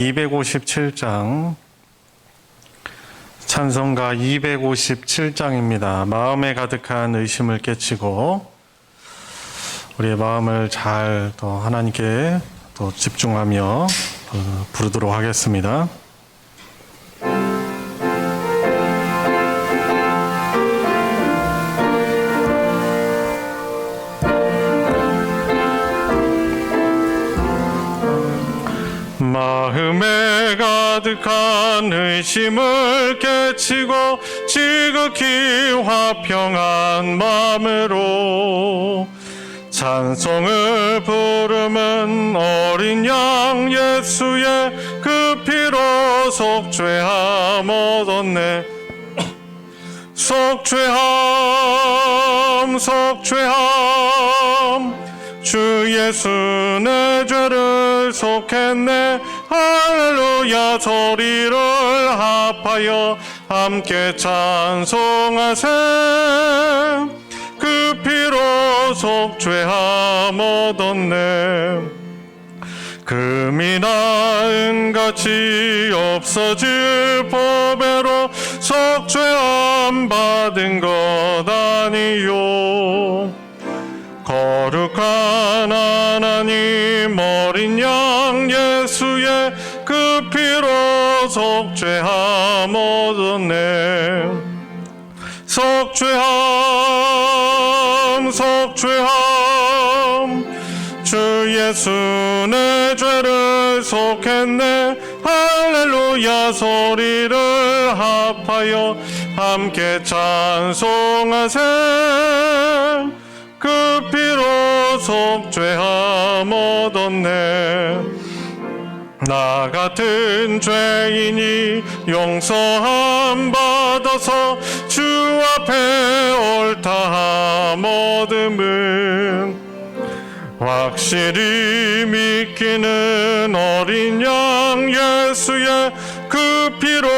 257장, 찬송가 257장입니다. 마음에 가득한 의심을 깨치고 우리의 마음을 잘 또 하나님께 또 집중하며 부르도록 하겠습니다. 마음에 가득한 의심을 깨치고 지극히 화평한 마음으로 찬송을 부르는 어린 양 예수의 그 피로 속죄함 얻었네. 속죄함 주 예수 내 죄를 속했네. 할렐루야 소리를 합하여 함께 찬송하세. 그 피로 속죄함 얻었네. 금이나 은같이 없어질 보배로 속죄함 받은 것 아니요. 거룩한 하나님 어린 양 예수의 그 피로 속죄함 얻었네. 속죄함 주 예수 내 죄를 속했네. 할렐루야 소리를 합하여 함께 찬송하세. 그 피로 속죄함 얻었네. 나 같은 죄인이 용서함 받아서 주 앞에 옳다함 얻음은 확실히 믿기는 어린 양 예수의 그 피로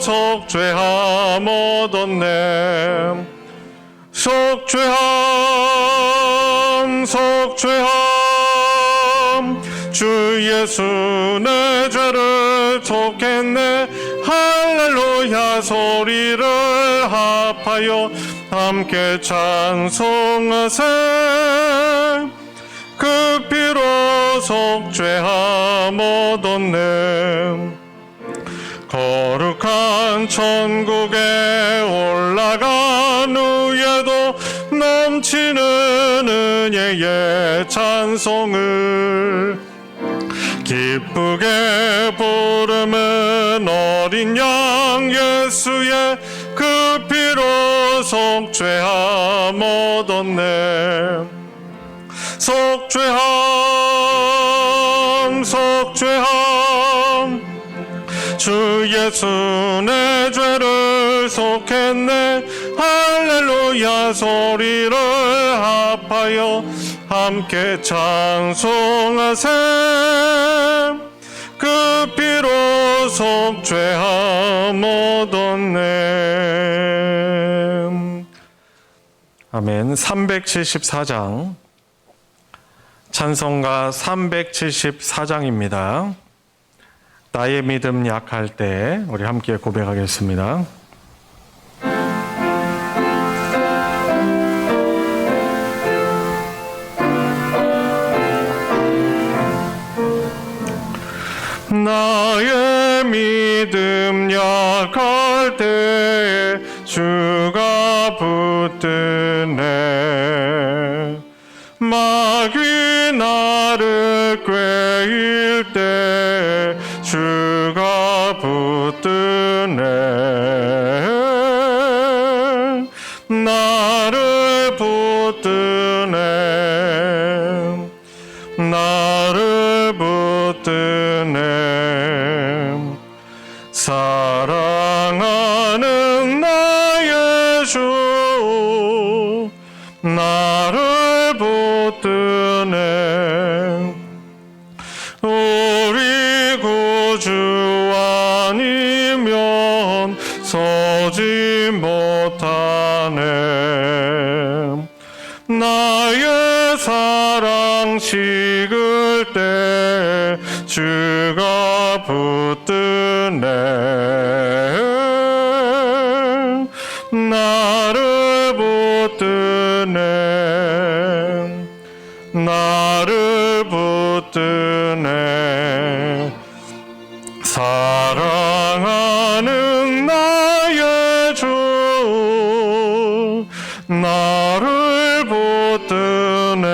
속죄함 얻었네. 속죄함 주 예수 내 죄를 속했네. 할렐루야 소리를 합하여 함께 찬송하세. 그 피로 속죄함 얻었네. 거룩한 천국에 올라간 후에도 넘치는 은혜의 찬송을 기쁘게 부르는 어린 양 예수의 그 피로 속죄함 얻었네. 속죄함 주 예수 내 죄를 속했네. 할렐루야 소리를 합하여 함께 찬송하세. 그 피로 속죄함 얻었네. 아멘. 374장, 찬송가 374장입니다. 나의 믿음 약할 때 우리 함께 고백하겠습니다. 나의 믿음 약할 때 주가 붙드네. 마귀 나를 꾀일 때 주가 붙드네. 나를 붙드네. 사랑하는 나의 주 나를 붙드네. 우리 구주 아니면 서지 못하네. 나의 사랑 식을 때 주가 붙드네. 나를 붙드네. 나를 붙드네. 사랑하는 나의 주 나를 붙드네.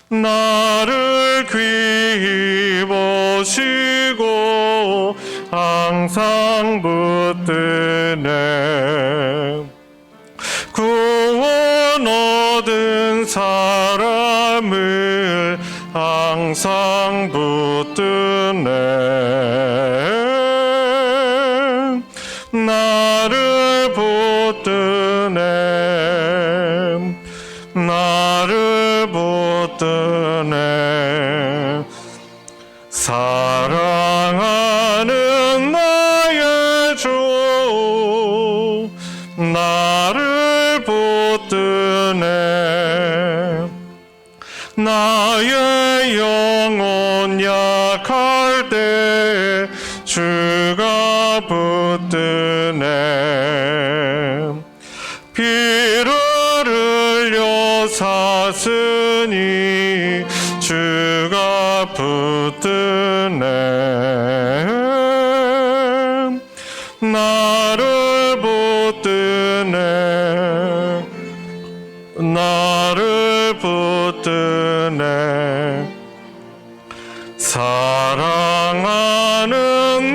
나를 귀히 보시고 항상 붙드네. 구원 얻은 사람을 항상 붙드네. 나를 붙드네. 나를 붙드네. 사랑하는 나의 주 나를 붙드네. 나의 영혼 약할 때 주가 붙드네. 피를 흘려 샀으니 주가 붙드네. 나를 붙드네. 나를 붙드네. 사랑하는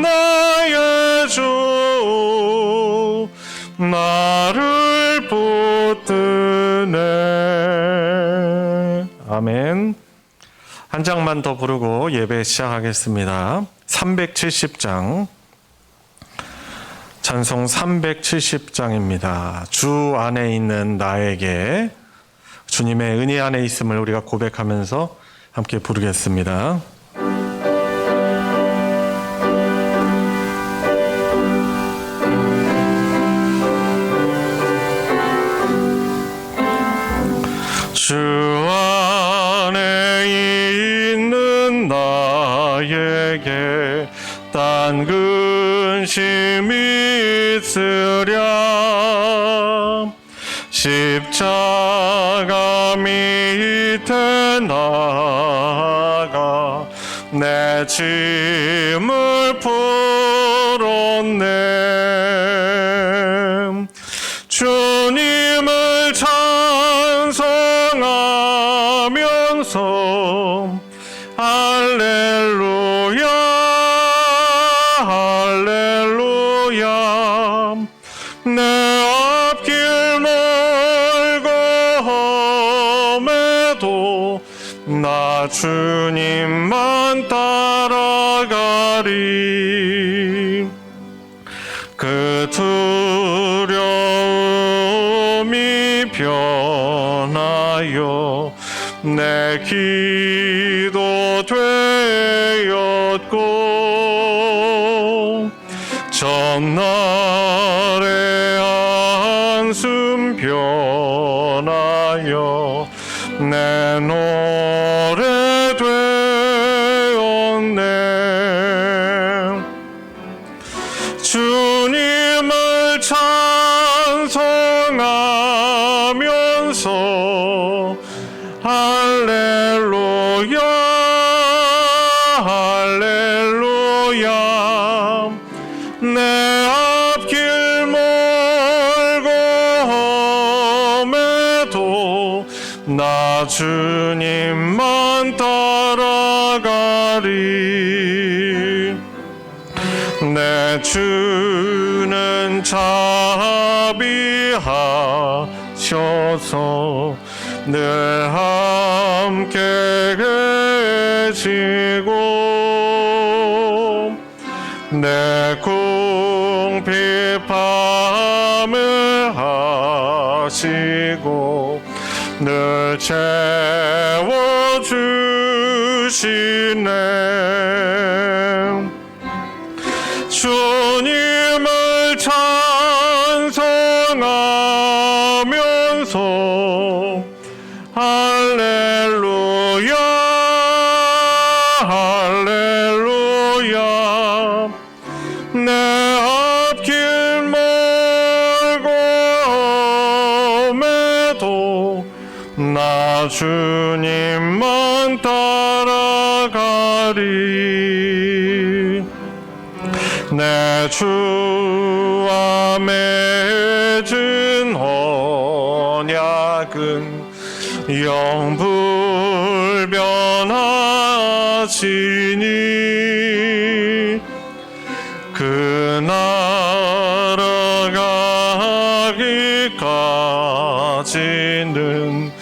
나의 주 나를 붙드네. 아멘. 한 장만 더 부르고 예배 시작하겠습니다. 370장 찬송 370장입니다. 주 안에 있는 나에게 주님의 은혜 안에 있음을 우리가 고백하면서 함께 부르겠습니다. 주 안에 있는 나에게 딴 근심이 있으랴. 십자가 밑에 나아가 내 짐을 풀었네. 주님을 찬송하면서 할렐루야 할렐루야. 내 앞길 멀고 험해도 나 주님만 따라가리. 그 두려움이 변하여 내 기도 되었고 전날의 한숨 변하여 내 노래 되었네. 주님을 찬송하면서 할렐루야 할렐루야. 내 앞길 멀고 험해도 나 주님만 따라가리. 내 주는 자비하셔서 늘 함께 계시고 내 궁핍함을 하시고 늘 채워주시네. 주님을 찬송하면서 할렐루야 할렐루야. 주님만 따라가리. 내 주와 맺은 언약은 영불변하시니 그 나라 가기까지는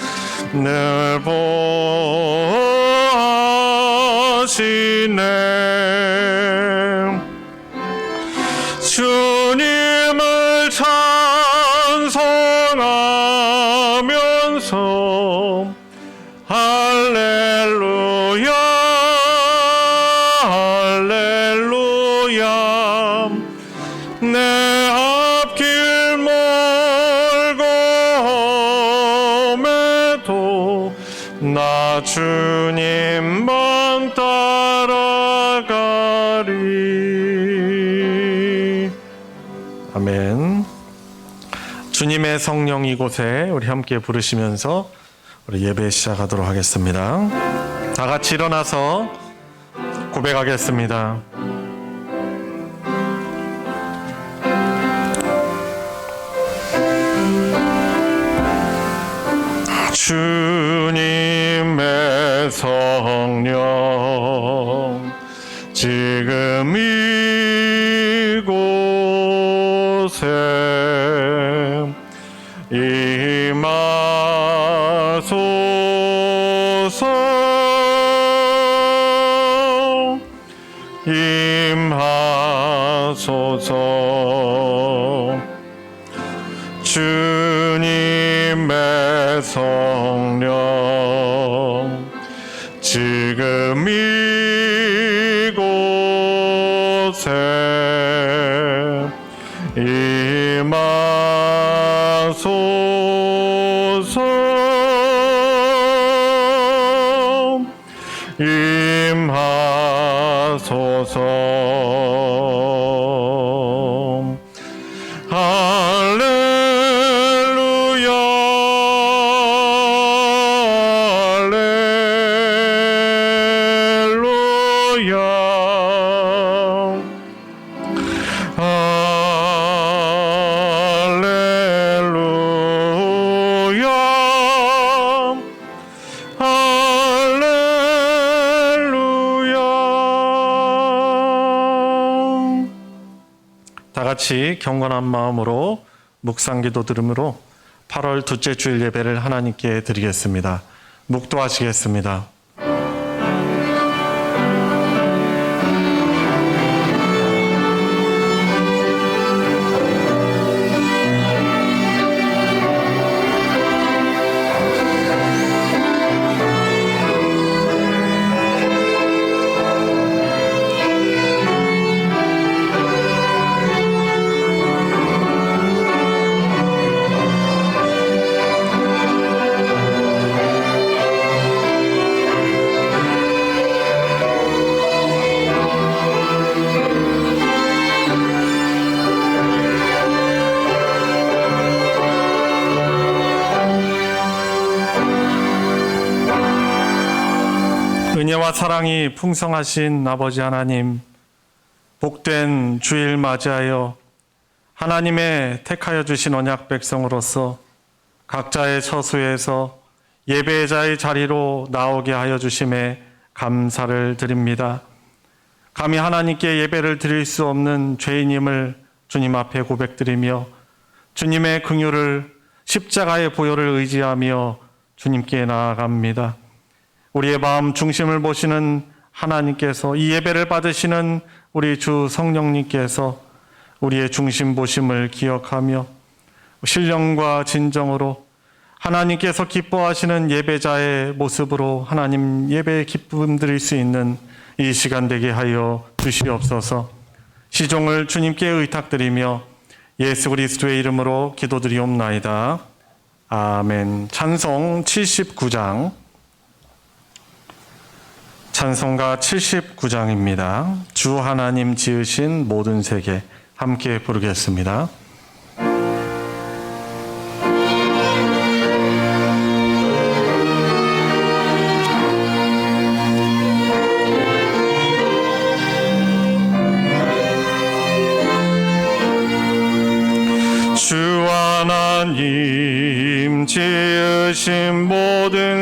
늘 보하시네. 주님을 찬송하면서 할렐루야 할렐루야. 내 앞길 멀고 험해도 나 주님만 따라가리. 아멘. 주님의 성령 이곳에 우리 함께 부르시면서 우리 예배 시작하도록 하겠습니다. 다 같이 일어나서 고백하겠습니다. 주님의 성령 지금 이곳에 임하소서 임하소서. 주님의 성령 지금 이곳에 임하소서 임하소서. 할렐루야 할렐루야 할렐루야. 다 같이 경건한 마음으로 묵상기도 들음으로 8월 둘째 주일 예배를 하나님께 드리겠습니다. 묵도하시겠습니다. 은혜와 사랑이 풍성하신 아버지 하나님, 복된 주일 맞이하여 하나님의 택하여 주신 언약 백성으로서 각자의 처소에서 예배자의 자리로 나오게 하여 주심에 감사를 드립니다. 감히 하나님께 예배를 드릴 수 없는 죄인임을 주님 앞에 고백드리며 주님의 긍휼을 십자가의 보혈을 의지하며 주님께 나아갑니다. 우리의 마음 중심을 보시는 하나님께서, 이 예배를 받으시는 우리 주 성령님께서 우리의 중심 보심을 기억하며 신령과 진정으로 하나님께서 기뻐하시는 예배자의 모습으로 하나님 예배에 기쁨 드릴 수 있는 이 시간 되게 하여 주시옵소서. 시종을 주님께 의탁드리며 예수 그리스도의 이름으로 기도드리옵나이다. 아멘. 찬송 79장, 찬송가 79장입니다. 주 하나님 지으신 모든 세계, 함께 부르겠습니다.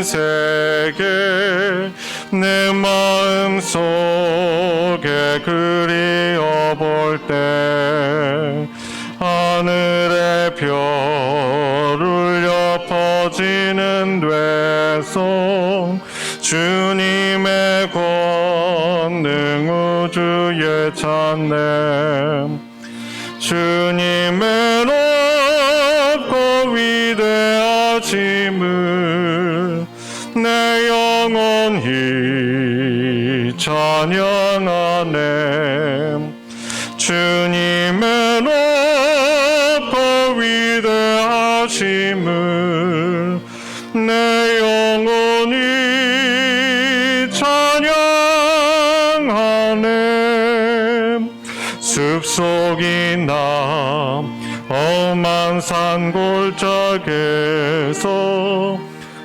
세계 내 마음 속에 그리워볼 때 하늘의 별 울려 퍼지는 되송 주님의 권능 우주에 찬네 주님의 높고 위대하심을 내 영혼이 찬양하네 주님의 높고 위대하심을 내 영혼이 찬양하네 숲속이나 험한 산골짜기에서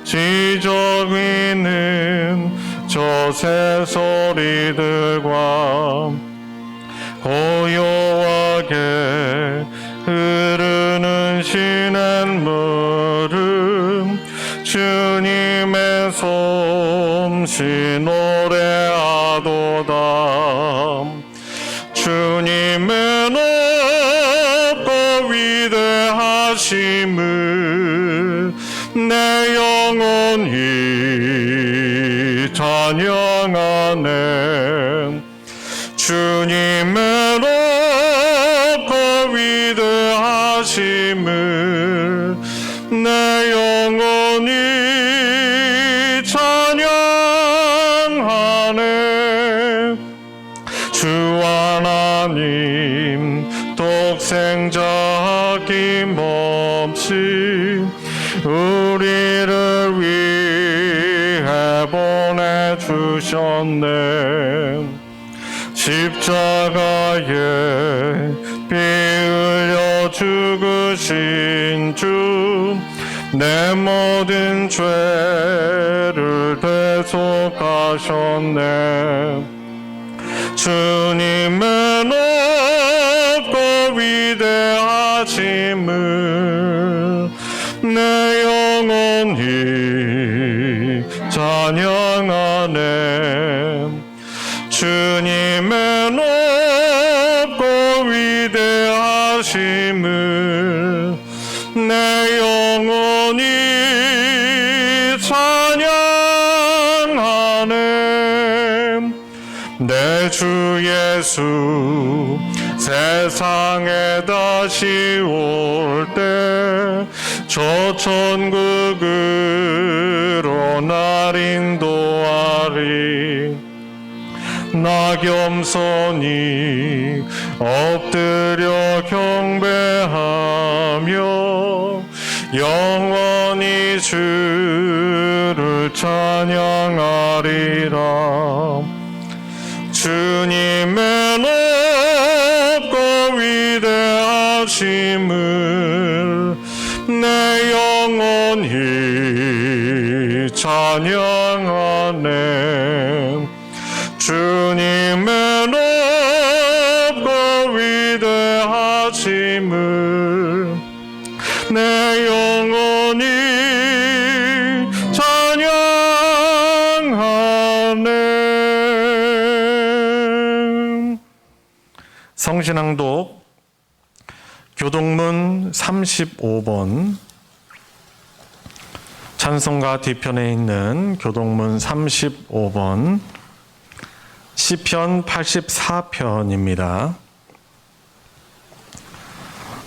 지적 있는 저 새소리들과 고요하게 흐르는 시냇물은 주님의 솜씨 노래하도다 주님의 높고 위대하심을 내 영혼이 찬양하네 주님의 높고 위대하심을 내 영혼이 찬양하네 주 하나님 독생자 아낌없이 우리를 위해 보내주셨네 십자가에 피 흘려 죽으신 주 내 모든 죄를 대속하셨네 주님의 높고 위대하심을 내 영혼이 찬양하네 주님의 높고 위대하심을 내 영혼이 찬양하네 내 주 예수 세상에 다시 올 때 저 천국으로 날 인도하리 나 겸손히 엎드려 경배하며 영원히 주를 찬양하리라 주님의 높고 위대하심을 내 영혼이 찬양하네 주님의 높고 위대하심을 내 영혼이 찬양하네 성신앙독 교동문 35번 찬송가 뒤편에 있는 교동문 35번 시편 84편입니다.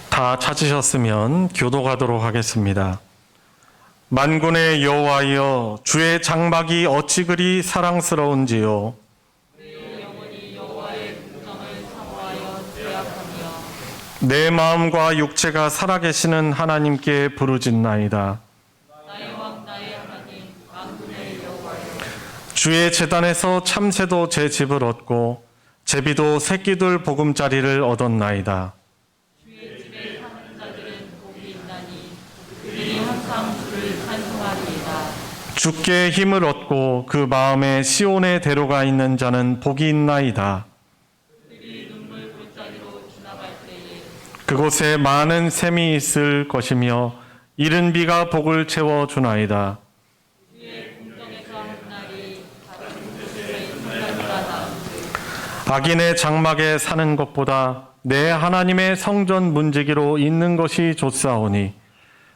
다 찾으셨으면 교독하도록 하겠습니다. 만군의 여호와여 주의 장막이 어찌 그리 사랑스러운지요 내 마음과 육체가 살아계시는 하나님께 부르짖나이다. 주의 제단에서 참새도 제 집을 얻고 제비도 새끼들 보금자리를 얻었나이다. 주의 집에 사는 자들은 복이 있나니 그들이 항상 주를 찬송하리이다. 주께 힘을 얻고 그 마음에 시온에 데려가 있는 자는 복이 있나이다. 그들이 눈물 골짜기로 지나갈 때에 그곳에 많은 샘이 있을 것이며 이른 비가 복을 채워주나이다. 주의 악인의 장막에 사는 것보다 내 하나님의 성전 문지기로 있는 것이 좋사오니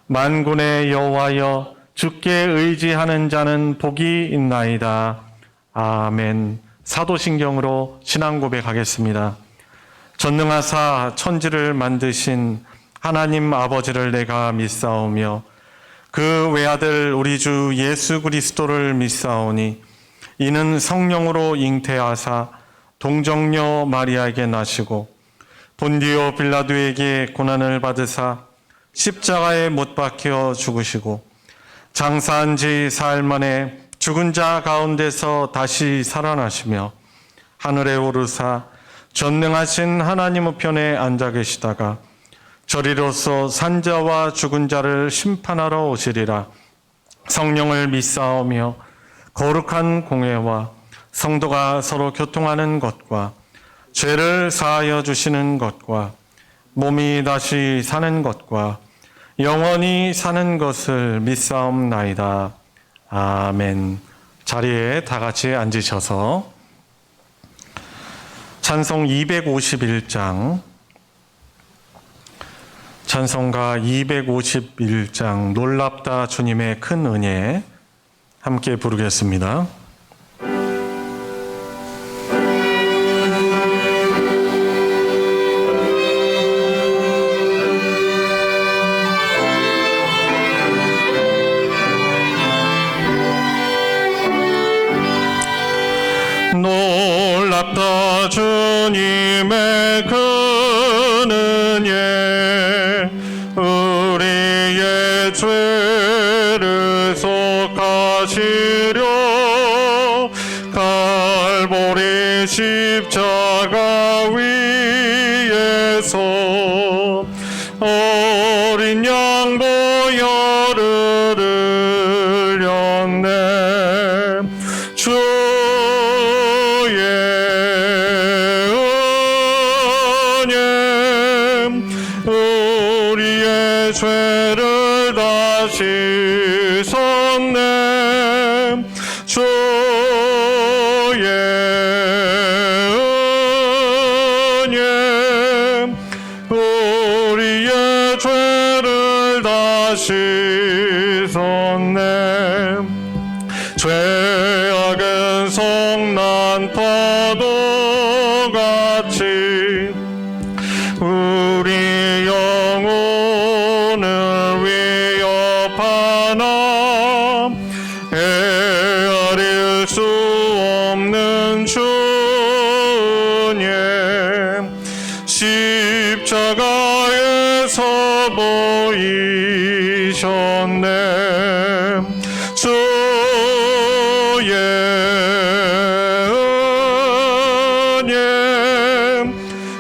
만군의 여호와여 주께 의지하는 자는 복이 있나이다. 아멘. 사도신경으로 신앙 고백하겠습니다. 전능하사 천지를 만드신 하나님 아버지를 내가 믿사오며 그 외아들 우리 주 예수 그리스도를 믿사오니 이는 성령으로 잉태하사 동정녀 마리아에게 나시고 본디오 빌라도에게 고난을 받으사 십자가에 못 박혀 죽으시고 장사한 지 사흘 만에 죽은 자 가운데서 다시 살아나시며 하늘에 오르사 전능하신 하나님 우편에 앉아 계시다가 저리로서 산자와 죽은 자를 심판하러 오시리라. 성령을 믿사오며 거룩한 공회와 성도가 서로 교통하는 것과 죄를 사하여 주시는 것과 몸이 다시 사는 것과 영원히 사는 것을 믿사옵나이다. 아멘. 자리에 다 같이 앉으셔서 찬송 251장, 찬송가 251장 놀랍다 주님의 큰 은혜 함께 부르겠습니다. 놀랍다 주님의 큰 은혜 우리의 죄를 속하시려 갈보리 십자가 위에서 어린 양 보혈을 흘렸네. 우리의 죄를 다 씻었네. 주의 은혜 우리의 죄를 다 씻었네. 죄악은 성난 파도같이 우리 영혼을 위협하나 헤아릴 수 없는 주님 십자가에서 보이셨네. 주의 은혜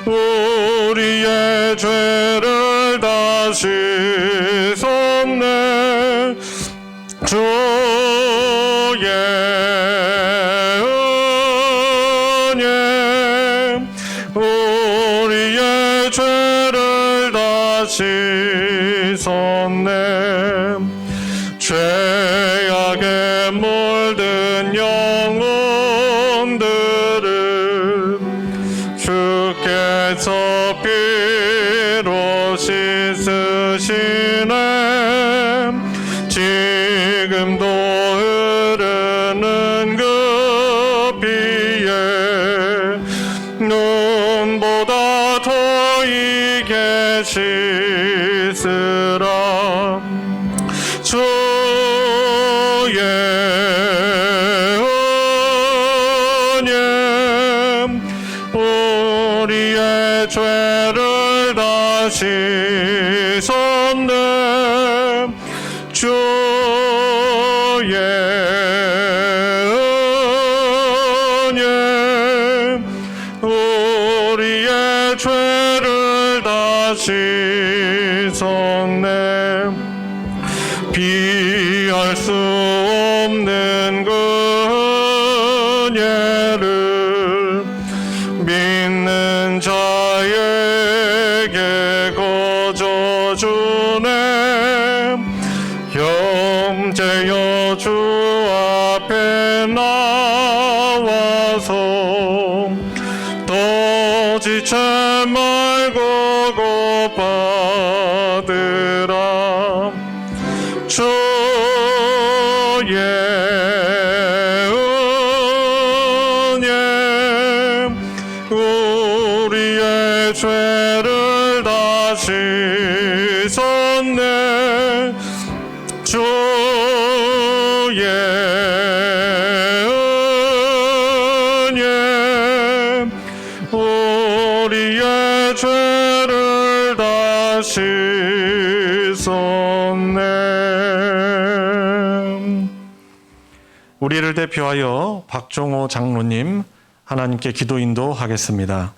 우리의 죄를 다 씻었네. 주의 은혜 우리의 죄를 다 씻었네. 죄악에 물든 영혼들을 주께서 피로 씻으시네. 지금도 흐르는 그 피에 눈보다 더이게 씻으라. 주의 은혜 우리의 죄를 다 씻었네. 주의 은혜 우리의 죄를 다 씻었네. 비할 수 없는 그 은혜를 믿는 자에게 거저 주네. 형제여 주 앞에 나와서 더 지체 말고 고받으라. 주의 은혜 우리의 죄를 다 씻었네. 주의 은혜 우리의 죄를 다 씻었네. 우리를 대표하여 박종호 장로님 하나님께 기도 인도하겠습니다.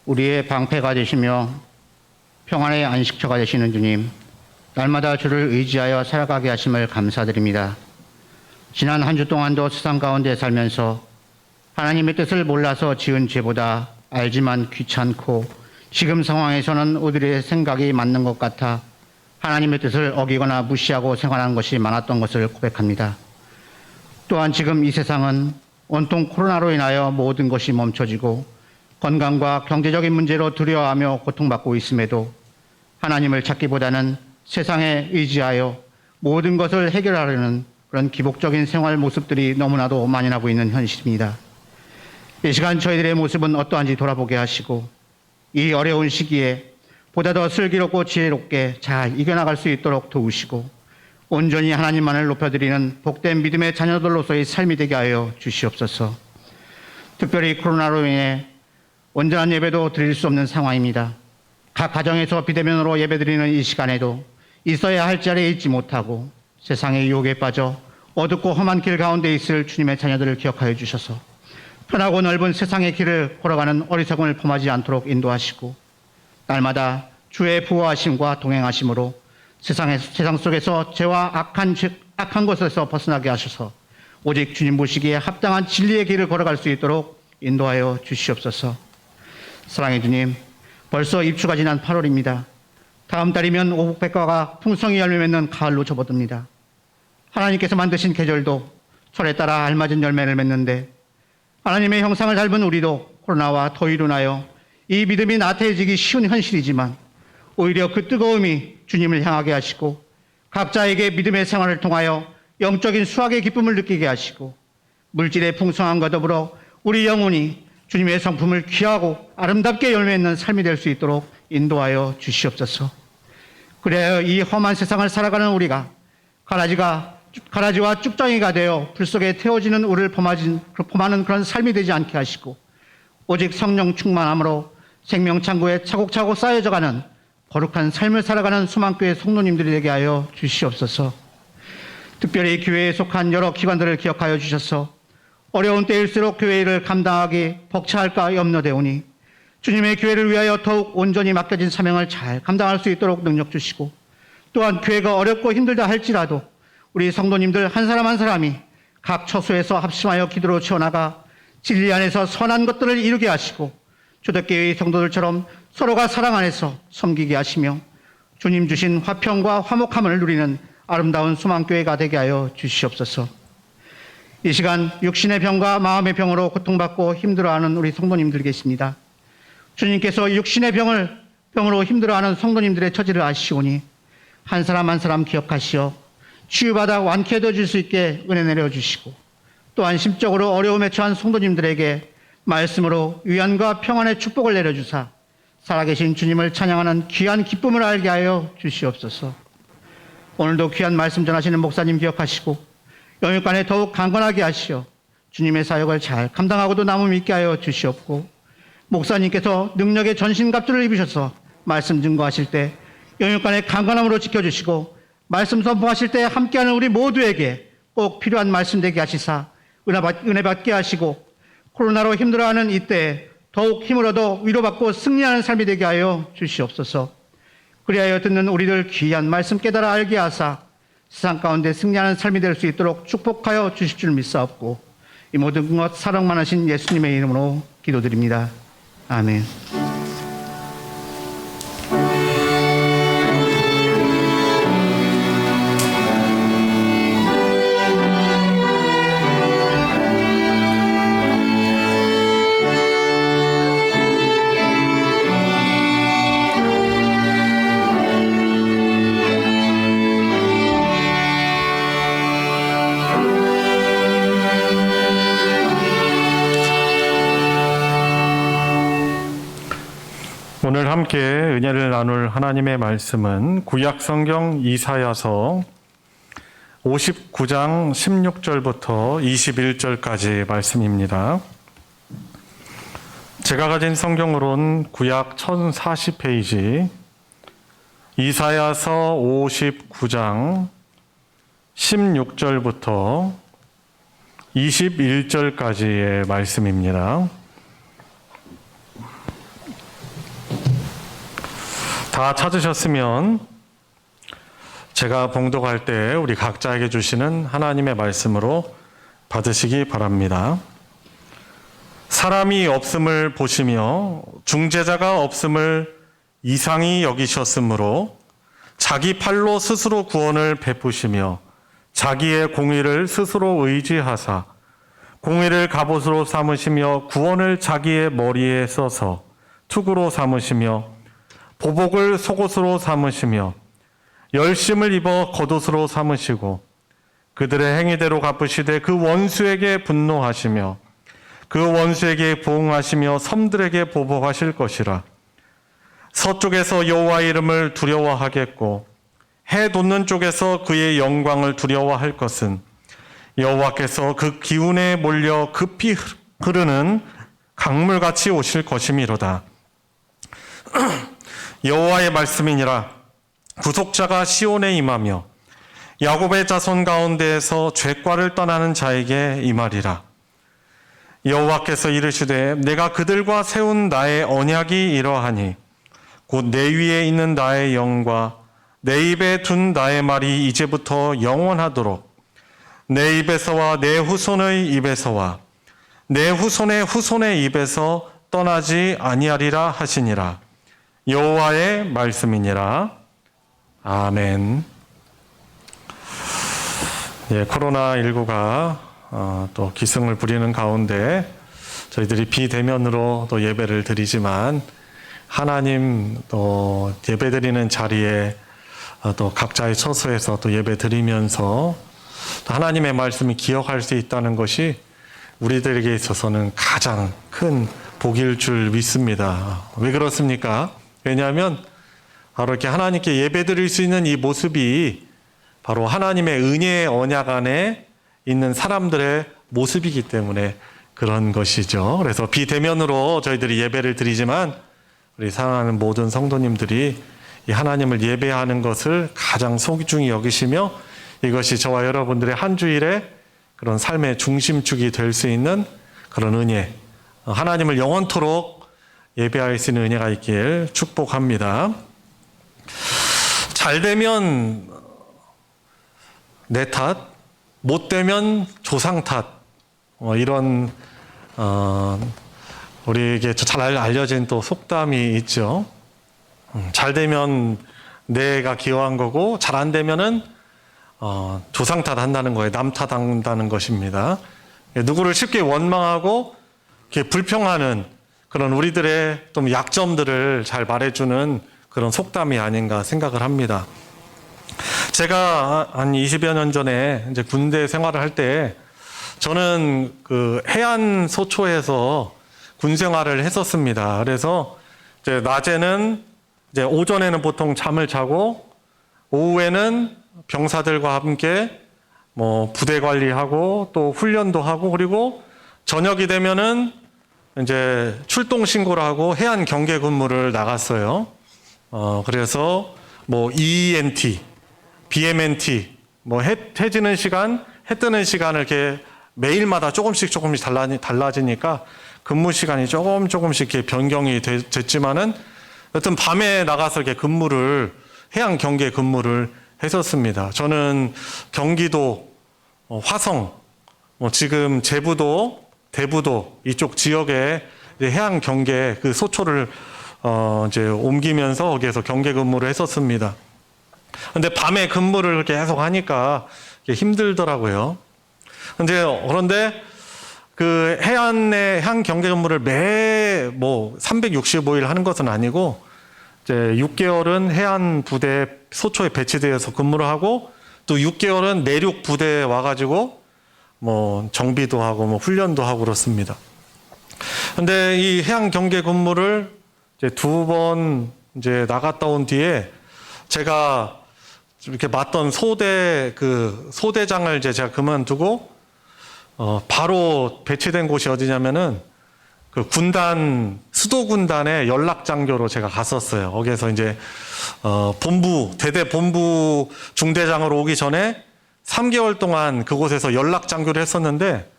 우리의 방패가 되시며 평안의 안식처가 되시는 주님, 날마다 주를 의지하여 살아가게 하심을 감사드립니다. 지난 한 주 동안도 세상 가운데 살면서 하나님의 뜻을 몰라서 지은 죄보다 알지만 귀찮고 지금 상황에서는 우리의 생각이 맞는 것 같아 하나님의 뜻을 어기거나 무시하고 생활한 것이 많았던 것을 고백합니다. 또한 지금 이 세상은 온통 코로나로 인하여 모든 것이 멈춰지고 건강과 경제적인 문제로 두려워하며 고통받고 있음에도 하나님을 찾기보다는 세상에 의지하여 모든 것을 해결하려는 그런 기복적인 생활 모습들이 너무나도 만연하고 있는 현실입니다. 이 시간 저희들의 모습은 어떠한지 돌아보게 하시고 이 어려운 시기에 보다 더 슬기롭고 지혜롭게 잘 이겨나갈 수 있도록 도우시고 온전히 하나님만을 높여드리는 복된 믿음의 자녀들로서의 삶이 되게 하여 주시옵소서. 특별히 코로나로 인해 온전한 예배도 드릴 수 없는 상황입니다. 각 가정에서 비대면으로 예배드리는 이 시간에도 있어야 할 자리에 있지 못하고 세상의 유혹에 빠져 어둡고 험한 길 가운데 있을 주님의 자녀들을 기억하여 주셔서 편하고 넓은 세상의 길을 걸어가는 어리석음을 범하지 않도록 인도하시고 날마다 주의 보호하심과 동행하심으로 세상 속에서 죄와 악한 것에서 벗어나게 하셔서 오직 주님 보시기에 합당한 진리의 길을 걸어갈 수 있도록 인도하여 주시옵소서. 사랑의 주님, 벌써 입추가 지난 8월입니다. 다음 달이면 오복백과가 풍성히 열매 맺는 가을로 접어듭니다. 하나님께서 만드신 계절도 철에 따라 알맞은 열매를 맺는데 하나님의 형상을 닮은 우리도 코로나와 더위로 인하여 이 믿음이 나태해지기 쉬운 현실이지만 오히려 그 뜨거움이 주님을 향하게 하시고 각자에게 믿음의 생활을 통하여 영적인 수확의 기쁨을 느끼게 하시고 물질의 풍성함과 더불어 우리 영혼이 주님의 성품을 귀하고 아름답게 열매 맺는 삶이 될 수 있도록 인도하여 주시옵소서. 그래야 이 험한 세상을 살아가는 우리가 가라지와 쭉정이가 되어 불 속에 태워지는 우리를 범하는 그런 삶이 되지 않게 하시고 오직 성령 충만함으로 생명창고에 차곡차곡 쌓여져가는 거룩한 삶을 살아가는 소망교회 성도님들이 되게 하여 주시옵소서. 특별히 교회에 속한 여러 기관들을 기억하여 주셔서 어려운 때일수록 교회 일을 감당하기 벅차할까 염려되오니 주님의 교회를 위하여 더욱 온전히 맡겨진 사명을 잘 감당할 수 있도록 능력 주시고 또한 교회가 어렵고 힘들다 할지라도 우리 성도님들 한 사람 한 사람이 각 처소에서 합심하여 기도로 채워나가 진리 안에서 선한 것들을 이루게 하시고 초대교회의 성도들처럼 서로가 사랑 안에서 섬기게 하시며 주님 주신 화평과 화목함을 누리는 아름다운 소망교회가 되게 하여 주시옵소서. 이 시간 육신의 병과 마음의 병으로 고통받고 힘들어하는 우리 성도님들 계십니다. 주님께서 육신의 병으로 힘들어하는 성도님들의 처지를 아시오니 한 사람 한 사람 기억하시어 치유받아 완쾌해 줄 수 있게 은혜 내려주시고 또한 심적으로 어려움에 처한 성도님들에게 말씀으로 위안과 평안의 축복을 내려주사 살아계신 주님을 찬양하는 귀한 기쁨을 알게 하여 주시옵소서. 오늘도 귀한 말씀 전하시는 목사님 기억하시고 영육간에 더욱 강건하게 하시어 주님의 사역을 잘 감당하고도 남음 있게 하여 주시옵고 목사님께서 능력의 전신갑주를 입으셔서 말씀 증거하실 때 영육간의 강건함으로 지켜주시고 말씀 선포하실 때 함께하는 우리 모두에게 꼭 필요한 말씀 되게 하시사 은혜 받게 하시고 코로나로 힘들어하는 이때에 더욱 힘을 얻어 위로받고 승리하는 삶이 되게 하여 주시옵소서. 그리하여 듣는 우리들 귀한 말씀 깨달아 알게 하사 세상 가운데 승리하는 삶이 될 수 있도록 축복하여 주실 줄 믿사옵고 이 모든 것 사랑 많으신 예수님의 이름으로 기도드립니다. 아멘. 오늘 함께 은혜를 나눌 하나님의 말씀은 구약 성경 이사야서 59장 16절부터 21절까지 말씀입니다. 제가 가진 성경으로는 구약 1040페이지 이사야서 59장 16절부터 21절까지의 말씀입니다. 다 찾으셨으면 제가 봉독할 때 우리 각자에게 주시는 하나님의 말씀으로 받으시기 바랍니다. 사람이 없음을 보시며 중재자가 없음을 이상히 여기셨으므로 자기 팔로 스스로 구원을 베푸시며 자기의 공의를 스스로 의지하사 공의를 갑옷으로 삼으시며 구원을 자기의 머리에 써서 투구로 삼으시며 보복을 속옷으로 삼으시며 열심을 입어 겉옷으로 삼으시고 그들의 행위대로 갚으시되 그 원수에게 분노하시며 그 원수에게 보응하시며 섬들에게 보복하실 것이라. 서쪽에서 여호와의 이름을 두려워하겠고 해 돋는 쪽에서 그의 영광을 두려워할 것은 여호와께서 그 기운에 몰려 급히 흐르는 강물같이 오실 것이미로다. 여호와의 말씀이니라. 구속자가 시온에 임하며 야곱의 자손 가운데에서 죄과를 떠나는 자에게 임하리라. 여호와께서 이르시되 내가 그들과 세운 나의 언약이 이러하니 곧 내 위에 있는 나의 영과 내 입에 둔 나의 말이 이제부터 영원하도록 내 입에서와 내 후손의 입에서와 내 후손의 후손의 입에서 떠나지 아니하리라 하시니라. 여호와의 말씀이니라. 아멘. 예, 코로나19가 또 기승을 부리는 가운데 저희들이 비대면으로 또 예배를 드리지만 하나님 또 예배드리는 자리에 또 각자의 처소에서 또 예배 드리면서 또 하나님의 말씀을 기억할 수 있다는 것이 우리들에게 있어서는 가장 큰 복일 줄 믿습니다. 왜 그렇습니까? 왜냐하면 바로 이렇게 하나님께 예배 드릴 수 있는 이 모습이 바로 하나님의 은혜의 언약 안에 있는 사람들의 모습이기 때문에 그런 것이죠. 그래서 비대면으로 저희들이 예배를 드리지만 우리 사랑하는 모든 성도님들이 이 하나님을 예배하는 것을 가장 소중히 여기시며 이것이 저와 여러분들의 한 주일의 그런 삶의 중심축이 될 수 있는 그런 은혜, 하나님을 영원토록 예배할 수 있는 은혜가 있길 축복합니다. 잘 되면 내 탓, 못 되면 조상 탓, 이런 우리에게 잘 알려진 또 속담이 있죠. 잘 되면 내가 기여한 거고 잘 안 되면은 조상 탓한다는 거예요. 남 탓한다는 것입니다. 누구를 쉽게 원망하고 이렇게 불평하는 그런 우리들의 좀 약점들을 잘 말해주는 그런 속담이 아닌가 생각을 합니다. 제가 한 20여 년 전에 이제 군대 생활을 할 때 저는 그 해안 소초에서 군 생활을 했었습니다. 그래서 이제 낮에는 이제 오전에는 보통 잠을 자고 오후에는 병사들과 함께 뭐 부대 관리하고 또 훈련도 하고 그리고 저녁이 되면은 이제 출동 신고를 하고 해안 경계 근무를 나갔어요. 그래서 뭐 ENT, BMNT, 뭐 해 지는 시간, 해 뜨는 시간을 이렇게 매일마다 조금씩 달라지니까 근무 시간이 조금씩 이렇게 변경이 됐지만은 여튼 밤에 나가서 이렇게 해안 경계 근무를 했었습니다. 저는 경기도 화성, 지금 제부도, 대부도 이쪽 지역에 해안 경계 그 소초를 이제 옮기면서 거기에서 경계 근무를 했었습니다. 근데 밤에 근무를 계속 하니까 힘들더라고요. 그런데 그 해안 경계 근무를 365일 하는 것은 아니고 이제 6개월은 해안 부대 소초에 배치되어서 근무를 하고 또 6개월은 내륙 부대에 와가지고 뭐 정비도 하고 뭐 훈련도 하고 그렇습니다. 근데 이 해안 경계 근무를 이제 2번 이제 나갔다 온 뒤에 제가 이렇게 맡던 소대장을 이제 제가 그만두고 바로 배치된 곳이 어디냐면은 그 군단 수도 군단의 연락 장교로 제가 갔었어요. 거기에서 이제 대대 본부 중대장으로 오기 전에 3개월 동안 그곳에서 연락 장교를 했었는데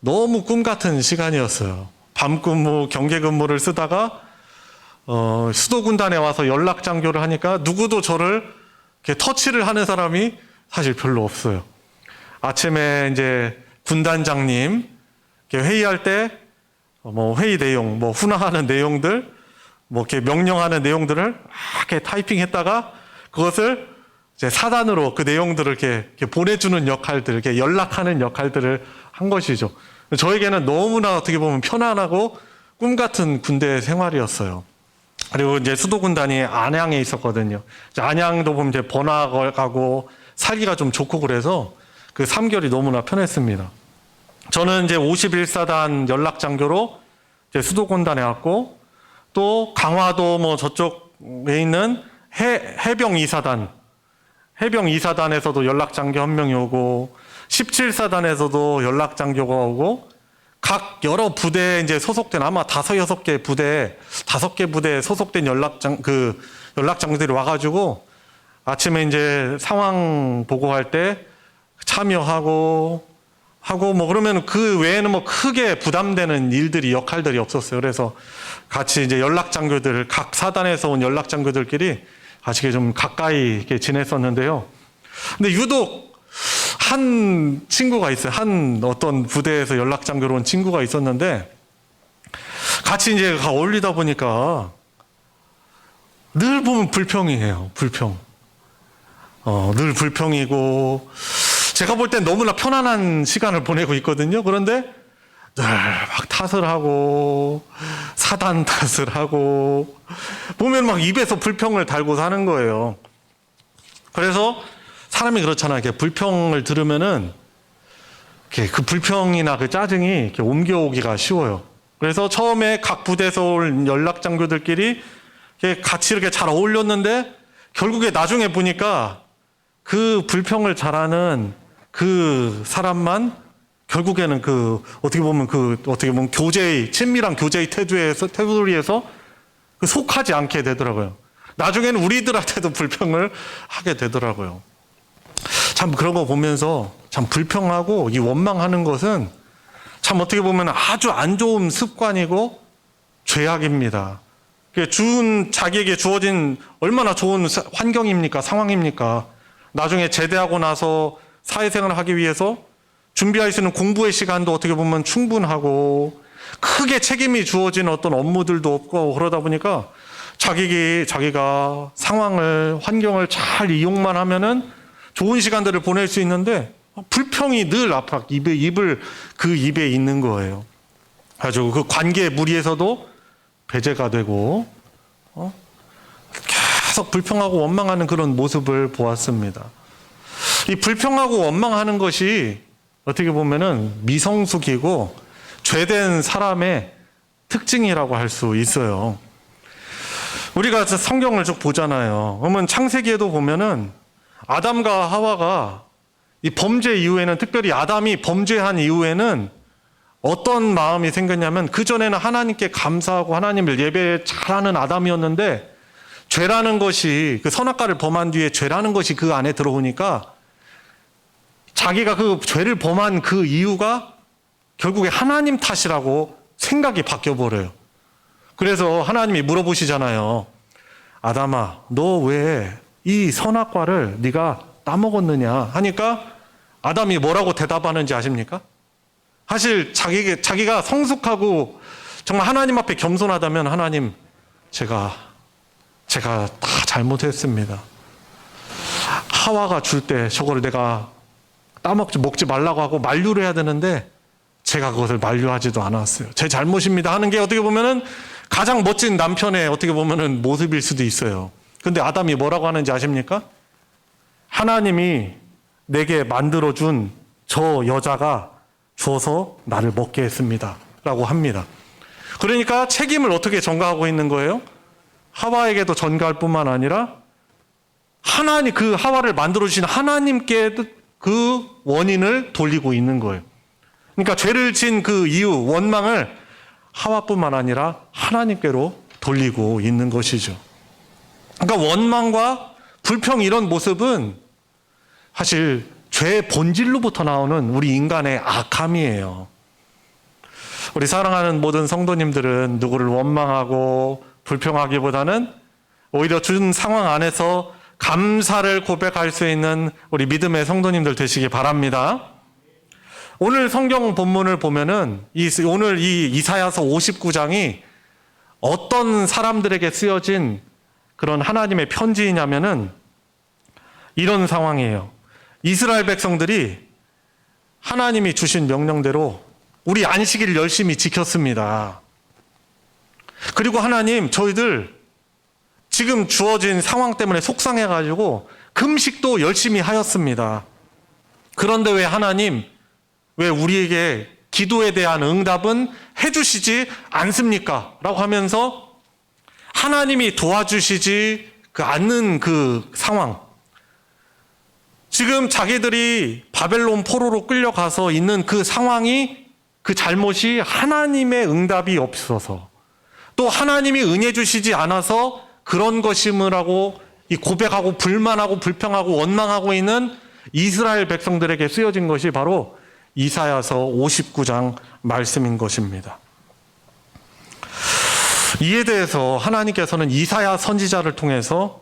너무 꿈 같은 시간이었어요. 밤 근무, 경계 근무를 쓰다가 수도 군단에 와서 연락 장교를 하니까 누구도 저를 이렇게 터치를 하는 사람이 사실 별로 없어요. 아침에 이제 군단장님 이렇게 회의할 때 회의 내용, 훈화하는 내용들, 이렇게 명령하는 내용들을 이렇게 타이핑했다가 그것을 이제 사단으로 그 내용들을 이렇게 보내주는 역할들, 이렇게 연락하는 역할들을 한 것이죠. 저에게는 너무나 어떻게 보면 편안하고 꿈 같은 군대 생활이었어요. 그리고 이제 수도군단이 안양에 있었거든요. 안양도 보면 이제 번화가고 살기가 좀 좋고 그래서 그 3개월이 너무나 편했습니다. 저는 이제 51사단 연락장교로 이제 수도군단에 왔고 또 강화도 저쪽에 있는 해병 2사단에서도 연락장교 한 명이 오고 17사단에서도 연락장교가 오고 각 여러 부대에 이제 소속된 아마 5-6개 부대에 소속된 연락장들이 와가지고 아침에 이제 상황 보고할 때 참여하고 그러면 그 외에는 크게 부담되는 역할들이 없었어요. 그래서 같이 이제 연락장교들, 각 사단에서 온 연락장교들끼리 같이 좀 가까이 이렇게 지냈었는데요. 근데 유독 한 친구가 있어요. 어떤 부대에서 연락장교로 온 친구가 있었는데 같이 이제 어울리다 보니까 늘 보면 불평이에요. 불평. 늘 불평이고 제가 볼 땐 너무나 편안한 시간을 보내고 있거든요. 그런데 늘 막 탓을 하고 사단 탓을 하고 보면 막 입에서 불평을 달고 사는 거예요. 그래서 사람이 그렇잖아요. 이렇게 불평을 들으면은 그 불평이나 그 짜증이 이렇게 옮겨오기가 쉬워요. 그래서 처음에 각 부대에서 올 연락장교들끼리 같이 이렇게 잘 어울렸는데 결국에 나중에 보니까 그 불평을 잘하는 그 사람만 결국에는 어떻게 보면 친밀한 교제의 테두리에서 속하지 않게 되더라고요. 나중에는 우리들한테도 불평을 하게 되더라고요. 참 그런 거 보면서 참 불평하고 이 원망하는 것은 참 어떻게 보면 아주 안 좋은 습관이고 죄악입니다. 자기에게 주어진 얼마나 좋은 환경입니까? 상황입니까? 나중에 제대하고 나서 사회생활을 하기 위해서 준비할 수 있는 공부의 시간도 어떻게 보면 충분하고 크게 책임이 주어진 어떤 업무들도 없고 그러다 보니까 자기가 환경을 잘 이용만 하면은 좋은 시간들을 보낼 수 있는데 불평이 늘 입에 있는 거예요. 아주 그 관계의 무리에서도 배제가 되고 계속 불평하고 원망하는 그런 모습을 보았습니다. 이 불평하고 원망하는 것이 어떻게 보면은 미성숙이고 죄된 사람의 특징이라고 할 수 있어요. 우리가 성경을 쭉 보잖아요. 그러면 창세기에도 보면은 아담과 하와가 이 범죄 이후에는 특별히 아담이 범죄한 이후에는 어떤 마음이 생겼냐면 그전에는 하나님께 감사하고 하나님을 예배 잘하는 아담이었는데 죄라는 것이 그 선악과를 범한 뒤에 죄라는 것이 그 안에 들어오니까 자기가 그 죄를 범한 그 이유가 결국에 하나님 탓이라고 생각이 바뀌어버려요. 그래서 하나님이 물어보시잖아요. 아담아, 너 왜 이 선악과를 네가 따먹었느냐 하니까 아담이 뭐라고 대답하는지 아십니까? 사실 자기가 성숙하고 정말 하나님 앞에 겸손하다면 하나님, 제가 다 잘못했습니다. 하와가 줄 때 저거를 내가 먹지 말라고 하고 만류를 해야 되는데 제가 그것을 만류하지도 않았어요. 제 잘못입니다 하는 게 어떻게 보면은 가장 멋진 남편의 어떻게 보면은 모습일 수도 있어요. 근데 아담이 뭐라고 하는지 아십니까? 하나님이 내게 만들어준 저 여자가 줘서 나를 먹게 했습니다 라고 합니다. 그러니까 책임을 어떻게 전가하고 있는 거예요? 하와에게도 전가할 뿐만 아니라 하나님, 그 하와를 만들어 주신 하나님께 그 원인을 돌리고 있는 거예요. 그러니까 죄를 진 그 이유, 원망을 하와뿐만 아니라 하나님께로 돌리고 있는 것이죠. 그러니까 원망과 불평 이런 모습은 사실 죄의 본질로부터 나오는 우리 인간의 악함이에요. 우리 사랑하는 모든 성도님들은 누구를 원망하고 불평하기보다는 오히려 준 상황 안에서 감사를 고백할 수 있는 우리 믿음의 성도님들 되시기 바랍니다. 오늘 성경 본문을 보면은 오늘 이 이사야서 59장이 어떤 사람들에게 쓰여진 그런 하나님의 편지이냐면은 이런 상황이에요. 이스라엘 백성들이 하나님이 주신 명령대로 우리 안식일을 열심히 지켰습니다. 그리고 하나님, 저희들 지금 주어진 상황 때문에 속상해가지고 금식도 열심히 하였습니다. 그런데 왜 하나님, 왜 우리에게 기도에 대한 응답은 해주시지 않습니까? 라고 하면서 하나님이 도와주시지 않는 그 상황. 지금 자기들이 바벨론 포로로 끌려가서 있는 그 상황이, 그 잘못이 하나님의 응답이 없어서 또 하나님이 은혜 주시지 않아서 그런 것임이라고 고백하고 불만하고 불평하고 원망하고 있는 이스라엘 백성들에게 쓰여진 것이 바로 이사야서 59장 말씀인 것입니다. 이에 대해서 하나님께서는 이사야 선지자를 통해서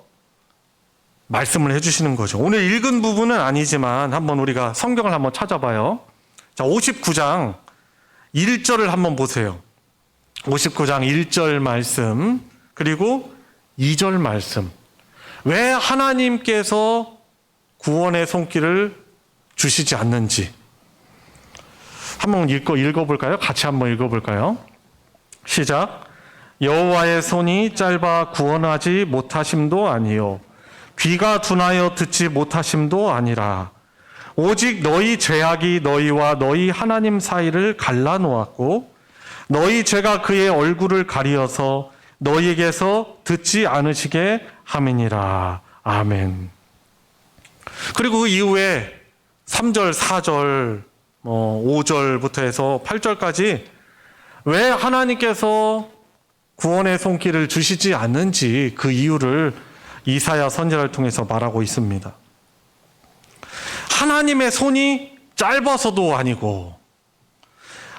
말씀을 해주시는 거죠. 오늘 읽은 부분은 아니지만 한번 우리가 성경을 한번 찾아봐요. 자, 59장 1절을 한번 보세요. 59장 1절 말씀, 그리고 2절 말씀. 왜 하나님께서 구원의 손길을 주시지 않는지 한번 읽어볼까요? 같이 한번 읽어볼까요? 시작. 여호와의 손이 짧아 구원하지 못하심도 아니요 귀가 둔하여 듣지 못하심도 아니라 오직 너희 죄악이 너희와 너희 하나님 사이를 갈라놓았고 너희 죄가 그의 얼굴을 가리어서 너희에게서 듣지 않으시게 함이니라. 아멘. 그리고 그 이후에 3절, 4절, 5절부터 해서 8절까지 왜 하나님께서 구원의 손길을 주시지 않는지 그 이유를 이사야 선지자를 통해서 말하고 있습니다. 하나님의 손이 짧아서도 아니고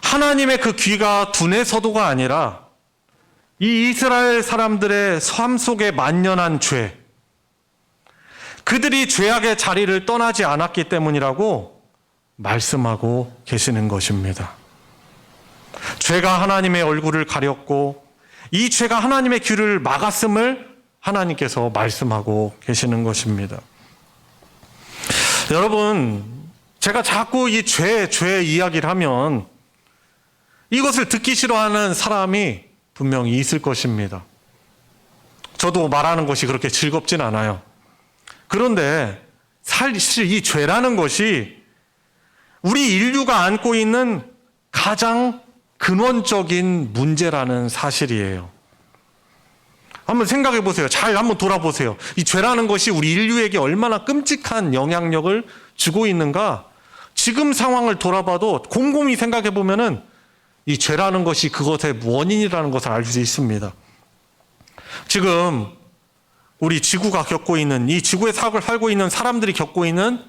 하나님의 그 귀가 둔해서도가 아니라 이 이스라엘 사람들의 삶 속에 만연한 죄, 그들이 죄악의 자리를 떠나지 않았기 때문이라고 말씀하고 계시는 것입니다. 죄가 하나님의 얼굴을 가렸고 이 죄가 하나님의 귀를 막았음을 하나님께서 말씀하고 계시는 것입니다. 여러분, 제가 자꾸 이 죄 이야기를 하면 이것을 듣기 싫어하는 사람이 분명히 있을 것입니다. 저도 말하는 것이 그렇게 즐겁진 않아요. 그런데 사실 이 죄라는 것이 우리 인류가 안고 있는 가장 근원적인 문제라는 사실이에요. 한번 생각해 보세요. 잘 한번 돌아보세요. 이 죄라는 것이 우리 인류에게 얼마나 끔찍한 영향력을 주고 있는가. 지금 상황을 돌아봐도 곰곰이 생각해 보면은 이 죄라는 것이 그것의 원인이라는 것을 알 수 있습니다. 지금 우리 지구가 겪고 있는, 이 지구에 살고 있는 사람들이 겪고 있는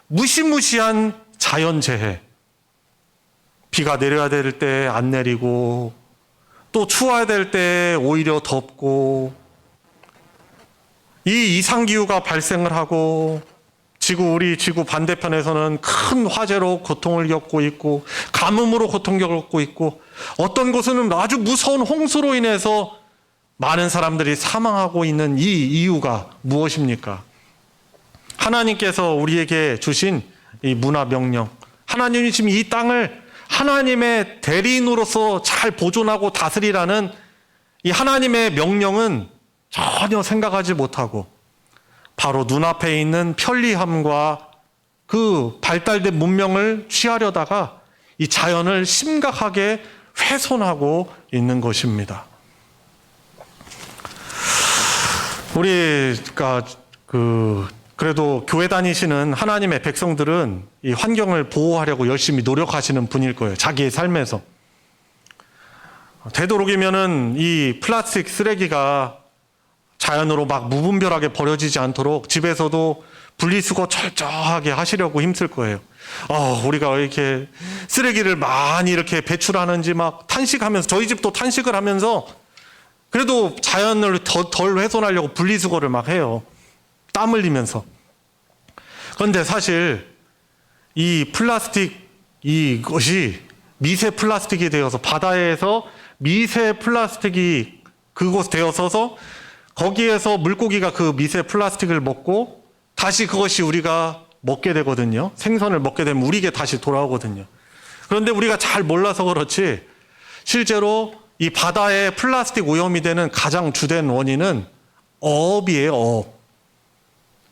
무시무시한 자연재해. 비가 내려야 될 때 안 내리고 또 추워야 될 때 오히려 덥고 이 이상기후가 발생을 하고 우리 지구 반대편에서는 큰 화재로 고통을 겪고 있고 가뭄으로 고통을 겪고 있고 어떤 곳은 아주 무서운 홍수로 인해서 많은 사람들이 사망하고 있는 이 이유가 무엇입니까? 하나님께서 우리에게 주신 이 문화 명령, 하나님이 지금 이 땅을 하나님의 대리인으로서 잘 보존하고 다스리라는 이 하나님의 명령은 전혀 생각하지 못하고 바로 눈앞에 있는 편리함과 그 발달된 문명을 취하려다가 이 자연을 심각하게 훼손하고 있는 것입니다. 우리가 그래도 교회 다니시는 하나님의 백성들은 이 환경을 보호하려고 열심히 노력하시는 분일 거예요. 자기의 삶에서. 되도록이면은 이 플라스틱 쓰레기가 자연으로 막 무분별하게 버려지지 않도록 집에서도 분리수거 철저하게 하시려고 힘쓸 거예요. 우리가 이렇게 쓰레기를 많이 이렇게 배출하는지 막 탄식하면서, 저희 집도 탄식을 하면서 그래도 자연을 덜 훼손하려고 분리수거를 막 해요. 땀 흘리면서. 그런데 사실 이 플라스틱, 이것이 미세 플라스틱이 되어서 바다에서 미세 플라스틱이 그곳 되어서서 거기에서 물고기가 그 미세 플라스틱을 먹고 다시 그것이 우리가 먹게 되거든요. 생선을 먹게 되면 우리에게 다시 돌아오거든요. 그런데 우리가 잘 몰라서 그렇지 실제로 이 바다에 플라스틱 오염이 되는 가장 주된 원인은 어업이에요. 어업.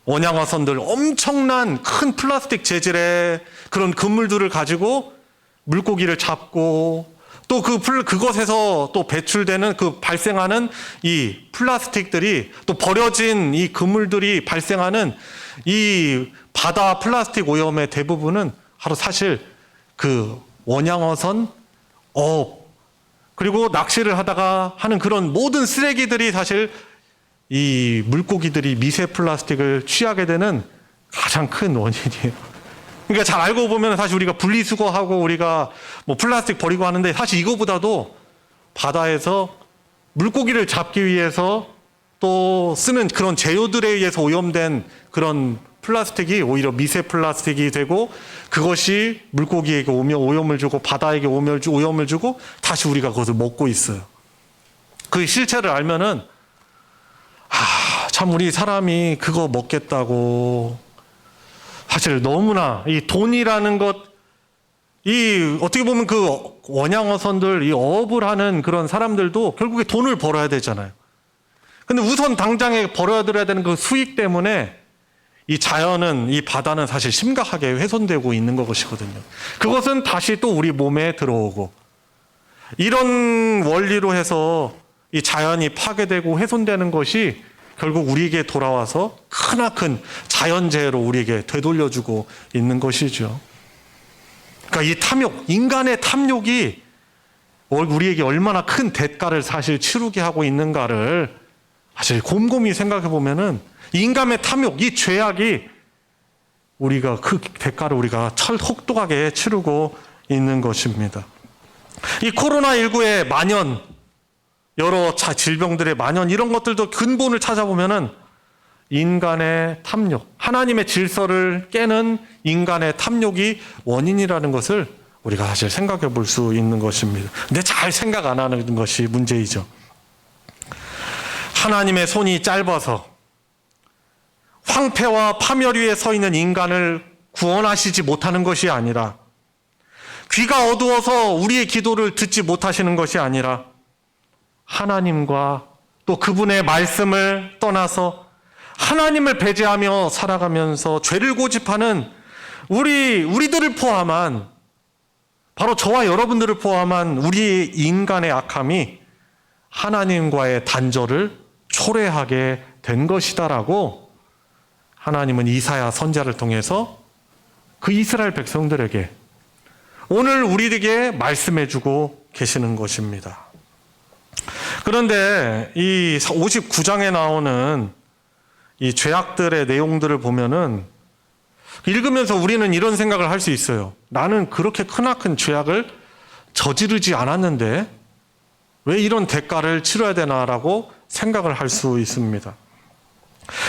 원양어선들 엄청난 큰 플라스틱 재질의 그런 그물들을 가지고 물고기를 잡고 또 그것에서 또 배출되는 발생하는 이 플라스틱들이 또 버려진 이 그물들이 발생하는 이 바다 플라스틱 오염의 대부분은 바로 사실 그 원양어선, 어업, 그리고 낚시를 하다가 하는 그런 모든 쓰레기들이 사실 이 물고기들이 미세 플라스틱을 취하게 되는 가장 큰 원인이에요. 그러니까 잘 알고 보면 사실 우리가 분리수거하고 우리가 뭐 플라스틱 버리고 하는데 사실 이거보다도 바다에서 물고기를 잡기 위해서 또 쓰는 그런 재료들에 의해서 오염된 그런 플라스틱이 오히려 미세 플라스틱이 되고 그것이 물고기에게 오염을 주고 바다에게 오염을 주고 다시 우리가 그것을 먹고 있어요. 그 실체를 알면은 참 우리 사람이 그거 먹겠다고 사실 너무나 이 돈이라는 것, 이 어떻게 보면 그 원양어선들, 이 어업을 하는 그런 사람들도 결국에 돈을 벌어야 되잖아요. 근데 우선 당장에 벌어야 되는 그 수익 때문에 이 자연은, 이 바다는 사실 심각하게 훼손되고 있는 것이거든요. 그것은 다시 또 우리 몸에 들어오고 이런 원리로 해서 이 자연이 파괴되고 훼손되는 것이 결국 우리에게 돌아와서 크나큰 자연재해로 우리에게 되돌려주고 있는 것이죠. 그러니까 이 탐욕, 인간의 탐욕이 우리에게 얼마나 큰 대가를 사실 치르게 하고 있는가를 사실 곰곰이 생각해 보면은 인간의 탐욕, 이 죄악이 우리가 그 대가를 우리가 혹독하게 치르고 있는 것입니다. 이 코로나19의 만연, 여러 질병들의 만연, 이런 것들도 근본을 찾아보면은 인간의 탐욕, 하나님의 질서를 깨는 인간의 탐욕이 원인이라는 것을 우리가 사실 생각해 볼 수 있는 것입니다. 근데 잘 생각 안 하는 것이 문제이죠. 하나님의 손이 짧아서 황폐와 파멸 위에 서 있는 인간을 구원하시지 못하는 것이 아니라, 귀가 어두워서 우리의 기도를 듣지 못하시는 것이 아니라, 하나님과 또 그분의 말씀을 떠나서 하나님을 배제하며 살아가면서 죄를 고집하는 우리들을 포함한, 바로 저와 여러분들을 포함한 우리 인간의 악함이 하나님과의 단절을 초래하게 된 것이다라고 하나님은 이사야 선지자를 통해서 그 이스라엘 백성들에게 오늘 우리에게 말씀해주고 계시는 것입니다. 그런데 이 59장에 나오는 이 죄악들의 내용들을 보면은 읽으면서 우리는 이런 생각을 할 수 있어요. 나는 그렇게 크나큰 죄악을 저지르지 않았는데 왜 이런 대가를 치러야 되나라고 생각을 할 수 있습니다.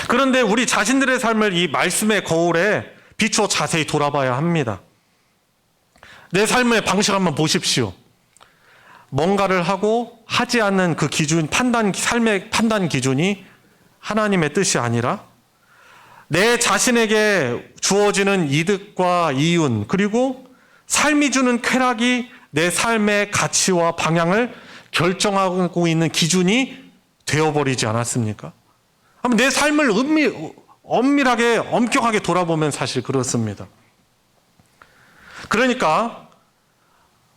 그런데 우리 자신들의 삶을 이 말씀의 거울에 비추어 자세히 돌아봐야 합니다. 내 삶의 방식 한번 보십시오. 뭔가를 하고 하지 않는 그 기준, 삶의 판단 기준이 하나님의 뜻이 아니라 내 자신에게 주어지는 이득과 이윤, 그리고 삶이 주는 쾌락이 내 삶의 가치와 방향을 결정하고 있는 기준이 되어버리지 않았습니까? 한번 내 삶을 엄밀하게, 엄격하게 돌아보면 사실 그렇습니다. 그러니까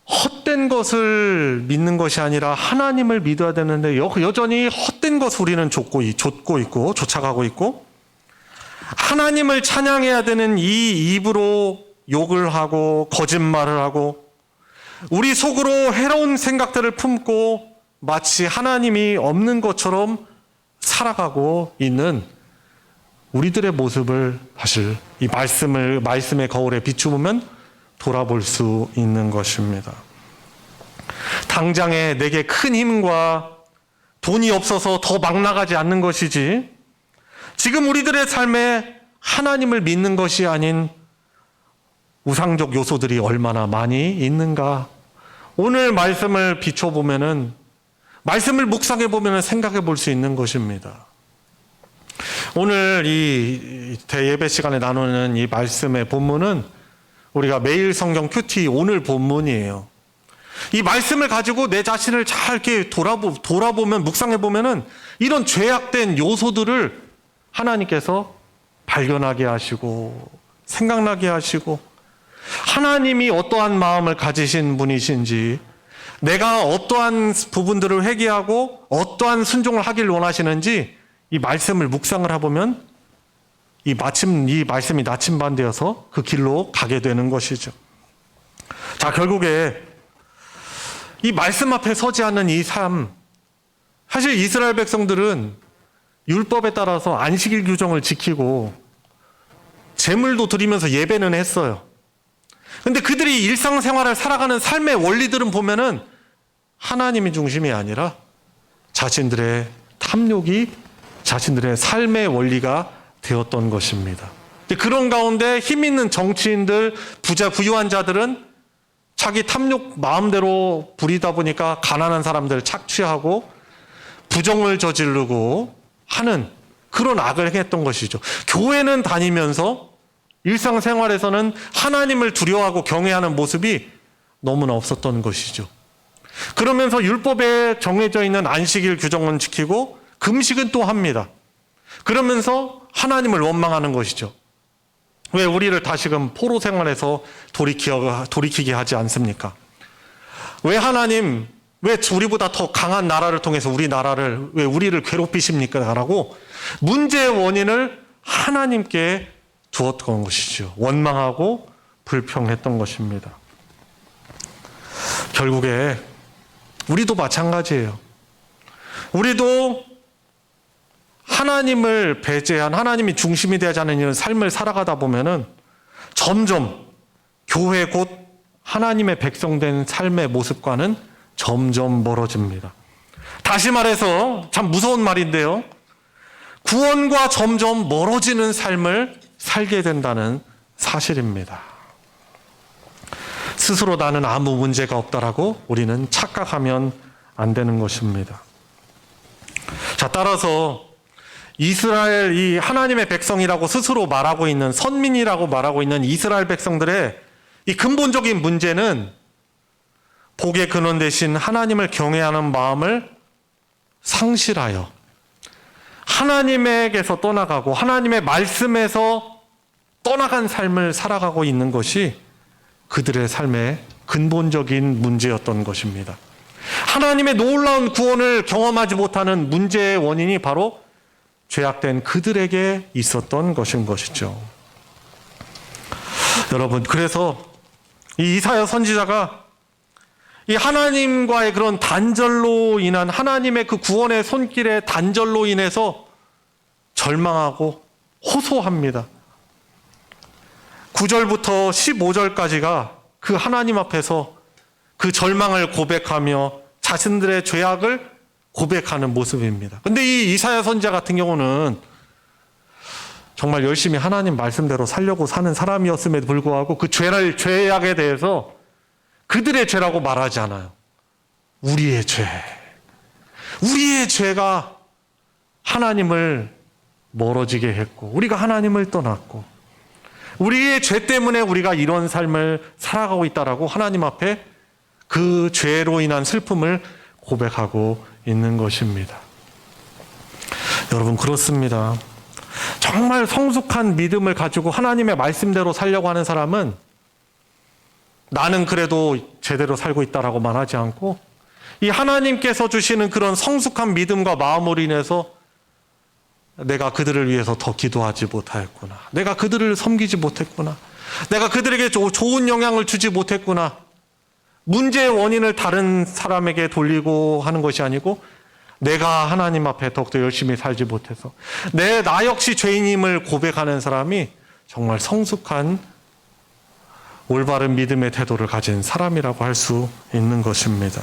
헛된 것을 믿는 것이 아니라 하나님을 믿어야 되는데 여전히 헛된 것을 우리는 쫓아가고 있고, 하나님을 찬양해야 되는 이 입으로 욕을 하고 거짓말을 하고 우리 속으로 해로운 생각들을 품고 마치 하나님이 없는 것처럼 살아가고 있는 우리들의 모습을 사실 이 말씀의 거울에 비추면 돌아볼 수 있는 것입니다. 당장에 내게 큰 힘과 돈이 없어서 더 막 나가지 않는 것이지, 지금 우리들의 삶에 하나님을 믿는 것이 아닌 우상적 요소들이 얼마나 많이 있는가. 오늘 말씀을 비춰보면은, 말씀을 묵상해 보면은 생각해 볼 수 있는 것입니다. 오늘 이 대예배 시간에 나누는 이 말씀의 본문은 우리가 매일 성경 큐티 오늘 본문이에요. 이 말씀을 가지고 내 자신을 잘 이렇게 돌아보면, 묵상해 보면은 이런 죄악된 요소들을 하나님께서 발견하게 하시고 생각나게 하시고, 하나님이 어떠한 마음을 가지신 분이신지, 내가 어떠한 부분들을 회개하고 어떠한 순종을 하길 원하시는지 이 말씀을 묵상을 해보면 이 말씀이 나침반되어서 그 길로 가게 되는 것이죠. 자, 결국에 이 말씀 앞에 서지 않는 이 삶, 사실 이스라엘 백성들은 율법에 따라서 안식일 규정을 지키고 제물도 드리면서 예배는 했어요. 근데 그들이 일상생활을 살아가는 삶의 원리들은 보면은 하나님이 중심이 아니라 자신들의 탐욕이 자신들의 삶의 원리가 되었던 것입니다. 그런 가운데 힘 있는 정치인들, 부유한 자들은 자기 탐욕 마음대로 부리다 보니까 가난한 사람들을 착취하고 부정을 저지르고 하는 그런 악을 행했던 것이죠. 교회는 다니면서 일상생활에서는 하나님을 두려워하고 경외하는 모습이 너무나 없었던 것이죠. 그러면서 율법에 정해져 있는 안식일 규정은 지키고 금식은 또 합니다. 그러면서 하나님을 원망하는 것이죠. 왜 우리를 다시금 포로 생활에서 돌이키게 하지 않습니까? 왜 하나님, 왜 우리보다 더 강한 나라를 통해서 왜 우리를 괴롭히십니까? 라고 문제의 원인을 하나님께 두었던 것이죠. 원망하고 불평했던 것입니다. 결국에 우리도 마찬가지예요. 우리도 하나님을 배제한, 하나님이 중심이 되지 않는 이런 삶을 살아가다 보면은 점점 교회 곧 하나님의 백성된 삶의 모습과는 점점 멀어집니다. 다시 말해서 참 무서운 말인데요, 구원과 점점 멀어지는 삶을 살게 된다는 사실입니다. 스스로 나는 아무 문제가 없다라고 우리는 착각하면 안 되는 것입니다. 자, 따라서 이스라엘, 이 하나님의 백성이라고 스스로 말하고 있는, 선민이라고 말하고 있는 이스라엘 백성들의 이 근본적인 문제는 복의 근원 대신 하나님을 경외하는 마음을 상실하여 하나님에게서 떠나가고 하나님의 말씀에서 떠나간 삶을 살아가고 있는 것이 그들의 삶의 근본적인 문제였던 것입니다. 하나님의 놀라운 구원을 경험하지 못하는 문제의 원인이 바로 죄악된 그들에게 있었던 것인 것이죠. 여러분, 그래서 이 이사야 선지자가 이 하나님과의 그런 단절로 인한, 하나님의 그 구원의 손길의 단절로 인해서 절망하고 호소합니다. 9절부터 15절까지가 그 하나님 앞에서 그 절망을 고백하며 자신들의 죄악을 고백하는 모습입니다. 근데 이 이사야 선지자 같은 경우는 정말 열심히 하나님 말씀대로 살려고 사는 사람이었음에도 불구하고 그 죄악에 대해서 그들의 죄라고 말하지 않아요. 우리의 죄. 우리의 죄가 하나님을 멀어지게 했고, 우리가 하나님을 떠났고, 우리의 죄 때문에 우리가 이런 삶을 살아가고 있다라고 하나님 앞에 그 죄로 인한 슬픔을 고백하고 있는 것입니다. 여러분, 그렇습니다. 정말 성숙한 믿음을 가지고 하나님의 말씀대로 살려고 하는 사람은 나는 그래도 제대로 살고 있다라고 말하지 않고 이 하나님께서 주시는 그런 성숙한 믿음과 마음으로 인해서 내가 그들을 위해서 더 기도하지 못하였구나. 내가 그들을 섬기지 못했구나. 내가 그들에게 좋은 영향을 주지 못했구나. 문제의 원인을 다른 사람에게 돌리고 하는 것이 아니고 내가 하나님 앞에 더욱더 열심히 살지 못해서 나 역시 죄인임을 고백하는 사람이 정말 성숙한 올바른 믿음의 태도를 가진 사람이라고 할 수 있는 것입니다.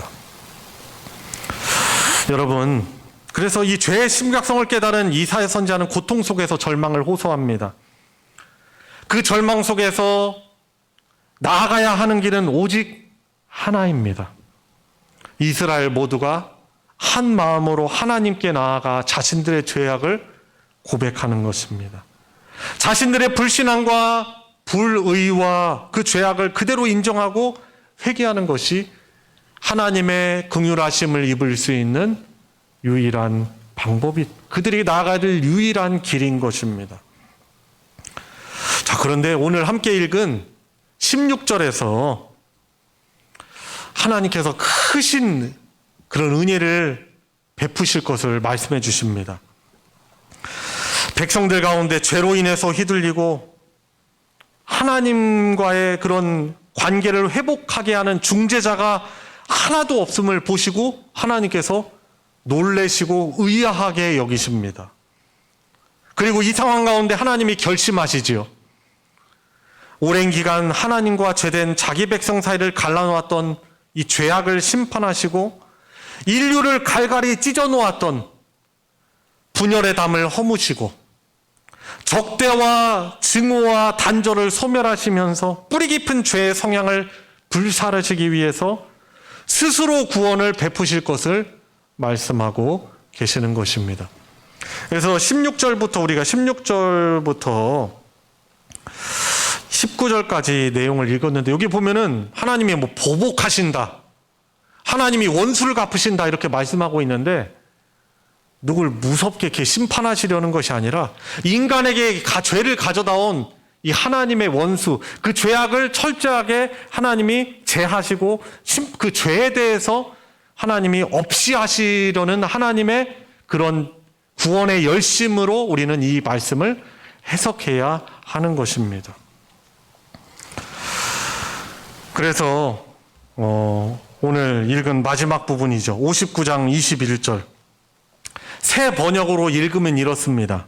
여러분, 그래서 이 죄의 심각성을 깨달은 이사야 선지자는 고통 속에서 절망을 호소합니다. 그 절망 속에서 나아가야 하는 길은 오직 하나입니다. 이스라엘 모두가 한 마음으로 하나님께 나아가 자신들의 죄악을 고백하는 것입니다. 자신들의 불신앙과 불의와 그 죄악을 그대로 인정하고 회개하는 것이 하나님의 긍휼하심을 입을 수 있는 유일한 방법이, 그들이 나아가야 될 유일한 길인 것입니다. 자, 그런데 오늘 함께 읽은 16절에서 하나님께서 크신 그런 은혜를 베푸실 것을 말씀해 주십니다. 백성들 가운데 죄로 인해서 휘둘리고 하나님과의 그런 관계를 회복하게 하는 중재자가 하나도 없음을 보시고 하나님께서 놀라시고 의아하게 여기십니다. 그리고 이 상황 가운데 하나님이 결심하시지요. 오랜 기간 하나님과 죄된 자기 백성 사이를 갈라놓았던 이 죄악을 심판하시고 인류를 갈갈이 찢어놓았던 분열의 담을 허무시고 적대와 증오와 단절을 소멸하시면서 뿌리 깊은 죄의 성향을 불사르시기 위해서 스스로 구원을 베푸실 것을 말씀하고 계시는 것입니다. 그래서 16절부터 우리가 16절부터 19절까지 내용을 읽었는데 여기 보면은 하나님이 뭐 보복하신다, 하나님이 원수를 갚으신다 이렇게 말씀하고 있는데 누굴 무섭게 이렇게 심판하시려는 것이 아니라 인간에게 죄를 가져다 온 이 하나님의 원수, 그 죄악을 철저하게 하나님이 제하시고 그 죄에 대해서 하나님이 없이 하시려는 하나님의 그런 구원의 열심으로 우리는 이 말씀을 해석해야 하는 것입니다. 그래서 오늘 읽은 마지막 부분이죠. 59장 21절. 새 번역으로 읽으면 이렇습니다.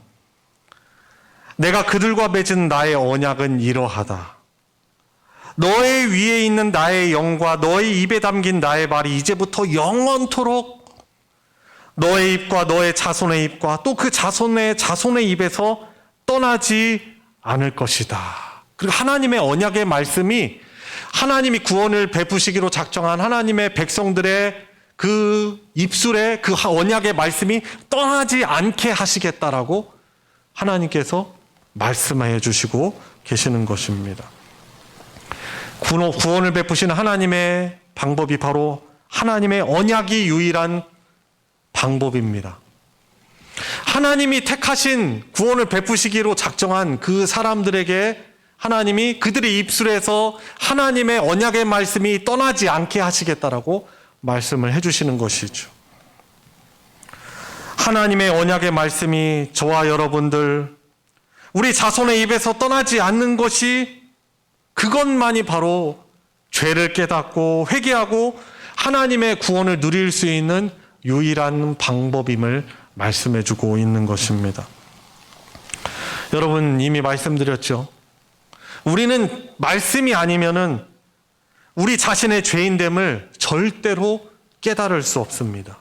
내가 그들과 맺은 나의 언약은 이러하다. 너의 위에 있는 나의 영과 너의 입에 담긴 나의 말이 이제부터 영원토록 너의 입과 너의 자손의 입과 또 그 자손의 입에서 떠나지 않을 것이다. 그리고 하나님의 언약의 말씀이 하나님이 구원을 베푸시기로 작정한 하나님의 백성들의 그 입술에 그 언약의 말씀이 떠나지 않게 하시겠다라고 하나님께서 말씀해 주시고 계시는 것입니다. 구원을 베푸시는 하나님의 방법이 바로 하나님의 언약이 유일한 방법입니다. 하나님이 택하신 구원을 베푸시기로 작정한 그 사람들에게 하나님이 그들의 입술에서 하나님의 언약의 말씀이 떠나지 않게 하시겠다라고 말씀을 해주시는 것이죠. 하나님의 언약의 말씀이 저와 여러분들 우리 자손의 입에서 떠나지 않는 것이 그것만이 바로 죄를 깨닫고 회개하고 하나님의 구원을 누릴 수 있는 유일한 방법임을 말씀해주고 있는 것입니다. 여러분 이미 말씀드렸죠. 우리는 말씀이 아니면은 우리 자신의 죄인됨을 절대로 깨달을 수 없습니다.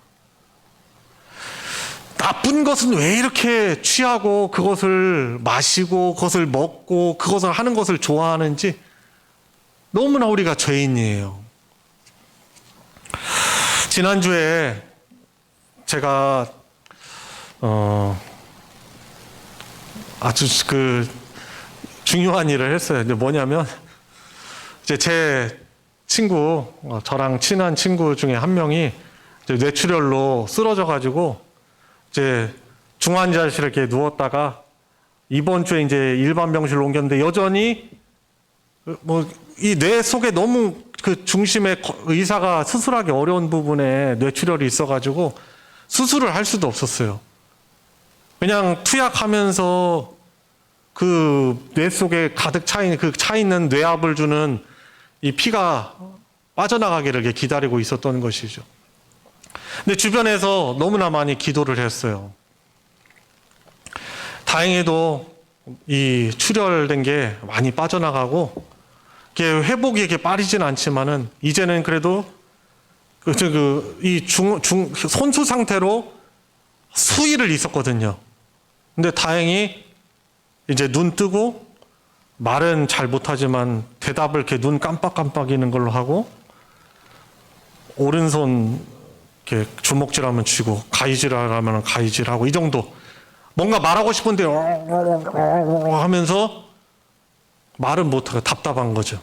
나쁜 것은 왜 이렇게 취하고 그것을 마시고 그것을 먹고 그것을 하는 것을 좋아하는지 너무나 우리가 죄인이에요. 지난주에 제가 아주 그 중요한 일을 했어요. 이제 뭐냐면 이제 제 친구, 저랑 친한 친구 중에 한 명이 이제 뇌출혈로 쓰러져 가지고 이제 중환자실에 이렇게 누웠다가 이번 주에 이제 일반 병실로 옮겼는데 여전히 뭐 이 뇌 속에 너무 그 중심에 의사가 수술하기 어려운 부분에 뇌출혈이 있어가지고 수술을 할 수도 없었어요. 그냥 투약하면서 그 뇌 속에 가득 차 있는 뇌압을 주는 이 피가 빠져나가기를 이렇게 기다리고 있었던 것이죠. 근데 주변에서 너무나 많이 기도를 했어요. 다행히도 이 출혈된 게 많이 빠져나가고 이게 회복이 이렇게 빠르진 않지만은 이제는 그래도 이 손수 상태로 수일을 있었거든요. 근데 다행히 이제 눈 뜨고 말은 잘 못하지만 대답을 이렇게 눈 깜빡깜빡이는 걸로 하고 오른손 이렇게 주먹질하면 쥐고 가위질하면 가위질하고 이 정도. 뭔가 말하고 싶은데 하면서 말은 못하고 답답한 거죠.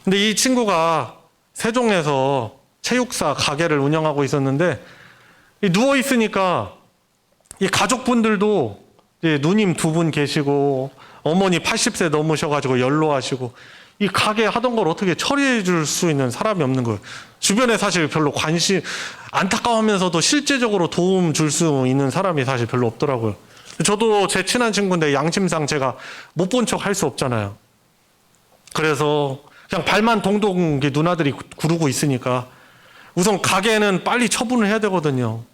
근데 이 친구가 세종에서 체육사 가게를 운영하고 있었는데 누워 있으니까 이 가족분들도 누님 2분 계시고 어머니 80세 넘으셔가지고 연로하시고 이 가게 하던 걸 어떻게 처리해 줄 수 있는 사람이 없는 거예요. 주변에 사실 별로 안타까워하면서도 실제적으로 도움 줄 수 있는 사람이 사실 별로 없더라고요. 저도 제 친한 친구인데 양심상 제가 못 본 척 할 수 없잖아요. 그래서 그냥 발만 동동 누나들이 구르고 있으니까 우선 가게는 빨리 처분을 해야 되거든요.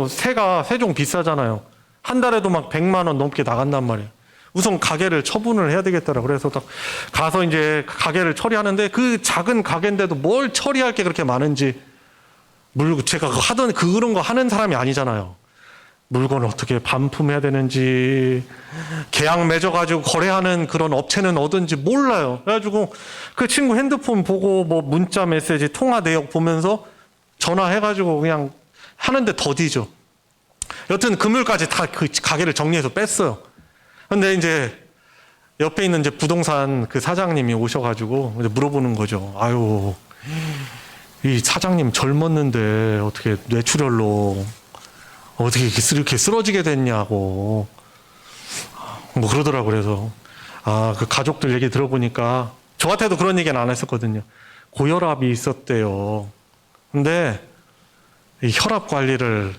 세가 세종 비싸잖아요. 한 달에도 막 100만 원 넘게 나간단 말이에요. 우선 가게를 처분을 해야 되겠더라. 그래서 딱 가서 이제 가게를 처리하는데 그 작은 가게인데도 뭘 처리할 게 그렇게 많은지 제가 그런 거 하는 사람이 아니잖아요. 물건을 어떻게 반품해야 되는지 계약 맺어가지고 거래하는 그런 업체는 어딘지 몰라요. 그래가지고 그 친구 핸드폰 보고 뭐 문자 메시지 통화 내역 보면서 전화해가지고 그냥 하는데 더디죠. 여튼 금요일까지 다 그 가게를 정리해서 뺐어요. 근데 이제 옆에 있는 이제 부동산 그 사장님이 오셔가지고 이제 물어보는 거죠. 아유, 이 사장님 젊었는데 어떻게 뇌출혈로 어떻게 이렇게 쓰러지게 됐냐고 뭐 그러더라고요. 그래서 그 가족들 얘기 들어보니까 저한테도 그런 얘기는 안 했었거든요. 고혈압이 있었대요. 근데 이 혈압 관리를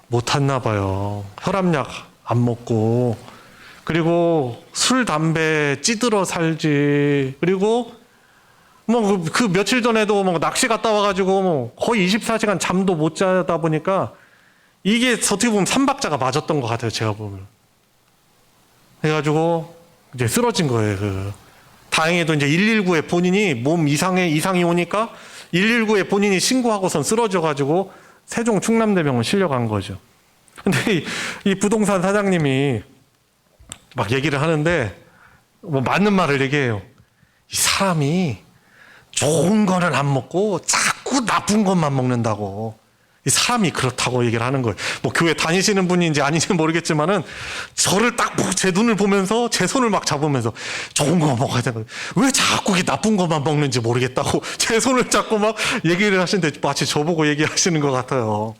못 했나 봐요. 혈압약 안 먹고 그리고 술, 담배 찌들어 살지. 그리고 뭐 그 며칠 전에도 뭐 낚시 갔다 와가지고 뭐 거의 24시간 잠도 못 자다 보니까 이게 어떻게 보면 삼박자가 맞았던 것 같아요. 제가 보면. 해가지고 이제 쓰러진 거예요. 다행히도 이제 119에 본인이 몸 이상이 오니까 119에 본인이 신고하고선 쓰러져가지고 세종 충남대병원 실려간 거죠. 근데 이 부동산 사장님이 막 얘기를 하는데 뭐 맞는 말을 얘기해요. 이 사람이 좋은 거는 안 먹고 자꾸 나쁜 것만 먹는다고. 이 사람이 그렇다고 얘기를 하는 거예요. 뭐 교회 다니시는 분인지 아닌지는 모르겠지만은 저를 딱 제 눈을 보면서 제 손을 막 잡으면서 좋은 거 먹어야 되는 거예요. 왜 자꾸 나쁜 것만 먹는지 모르겠다고 제 손을 잡고 막 얘기를 하시는데 마치 저보고 얘기하시는 것 같아요.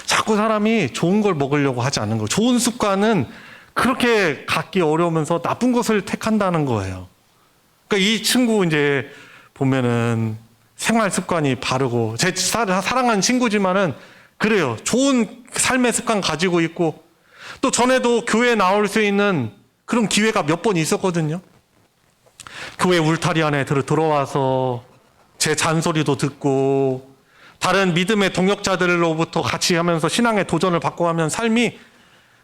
자꾸 사람이 좋은 걸 먹으려고 하지 않는 거예요. 좋은 습관은 그렇게 갖기 어려우면서 나쁜 것을 택한다는 거예요. 그러니까 이 친구 이제 보면은 생활 습관이 바르고 제 사랑하는 친구지만은 그래요. 좋은 삶의 습관 가지고 있고 또 전에도 교회에 나올 수 있는 그런 기회가 몇 번 있었거든요. 교회 울타리 안에 들어와서 제 잔소리도 듣고 다른 믿음의 동역자들로부터 같이 하면서 신앙의 도전을 받고 하면 삶이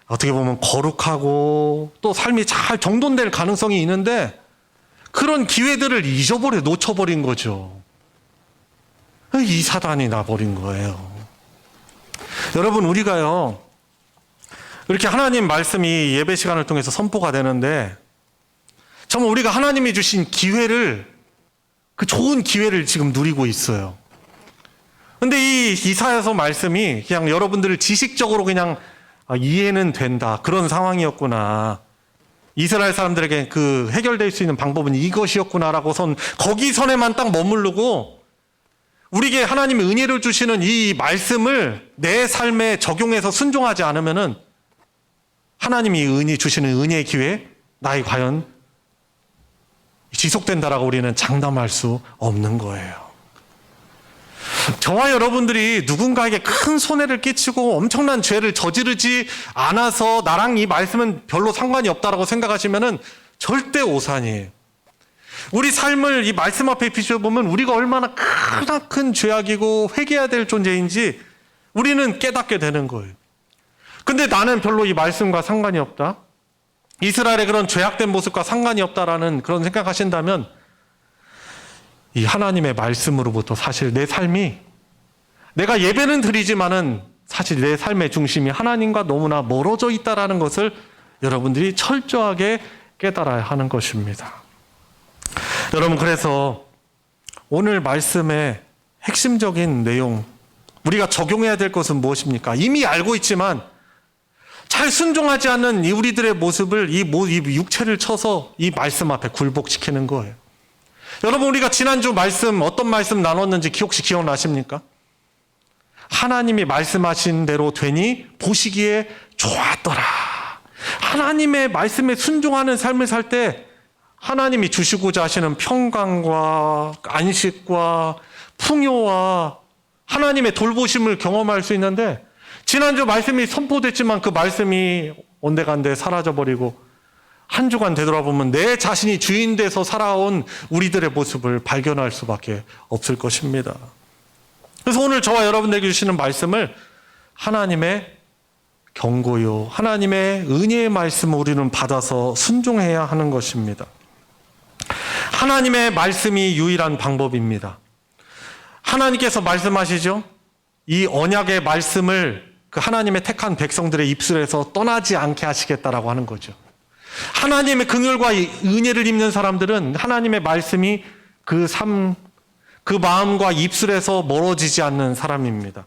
어떻게 보면 거룩하고 또 삶이 잘 정돈될 가능성이 있는데 그런 기회들을 놓쳐버린 거죠. 이 사단이 나버린 거예요. 여러분, 우리가요, 이렇게 하나님 말씀이 예배 시간을 통해서 선포가 되는데, 정말 우리가 하나님이 주신 기회를, 그 좋은 기회를 지금 누리고 있어요. 근데 이 이사야서 말씀이 그냥 여러분들을 지식적으로 그냥 이해는 된다. 그런 상황이었구나. 이스라엘 사람들에게 그 해결될 수 있는 방법은 이것이었구나라고선 거기 선에만 딱 머무르고 우리에게 하나님의 은혜를 주시는 이 말씀을 내 삶에 적용해서 순종하지 않으면은 하나님이 주시는 은혜의 기회 나이 과연 지속된다라고 우리는 장담할 수 없는 거예요. 저와 여러분들이 누군가에게 큰 손해를 끼치고 엄청난 죄를 저지르지 않아서 나랑 이 말씀은 별로 상관이 없다라고 생각하시면은 절대 오산이에요. 우리 삶을 이 말씀 앞에 비춰보면 우리가 얼마나 크나큰 죄악이고 회개해야 될 존재인지 우리는 깨닫게 되는 거예요. 근데 나는 별로 이 말씀과 상관이 없다. 이스라엘의 그런 죄악된 모습과 상관이 없다라는 그런 생각하신다면 이 하나님의 말씀으로부터 사실 내 삶이 내가 예배는 드리지만은 사실 내 삶의 중심이 하나님과 너무나 멀어져 있다라는 것을 여러분들이 철저하게 깨달아야 하는 것입니다. 여러분, 그래서 오늘 말씀의 핵심적인 내용, 우리가 적용해야 될 것은 무엇입니까? 이미 알고 있지만 잘 순종하지 않는 이 우리들의 모습을 이 육체를 쳐서 이 말씀 앞에 굴복시키는 거예요. 여러분, 우리가 지난주 말씀 어떤 말씀 나눴는지 혹시 기억나십니까? 하나님이 말씀하신 대로 되니 보시기에 좋았더라. 하나님의 말씀에 순종하는 삶을 살 때 하나님이 주시고자 하시는 평강과 안식과 풍요와 하나님의 돌보심을 경험할 수 있는데, 지난주 말씀이 선포됐지만 그 말씀이 온데간데 사라져버리고 한 주간 되돌아보면 내 자신이 주인 돼서 살아온 우리들의 모습을 발견할 수밖에 없을 것입니다. 그래서 오늘 저와 여러분들에게 주시는 말씀을 하나님의 경고요, 하나님의 은혜의 말씀을 우리는 받아서 순종해야 하는 것입니다. 하나님의 말씀이 유일한 방법입니다. 하나님께서 말씀하시죠. 이 언약의 말씀을 그 하나님의 택한 백성들의 입술에서 떠나지 않게 하시겠다라고 하는 거죠. 하나님의 긍휼과 은혜를 입는 사람들은 하나님의 말씀이 그 마음과 입술에서 멀어지지 않는 사람입니다.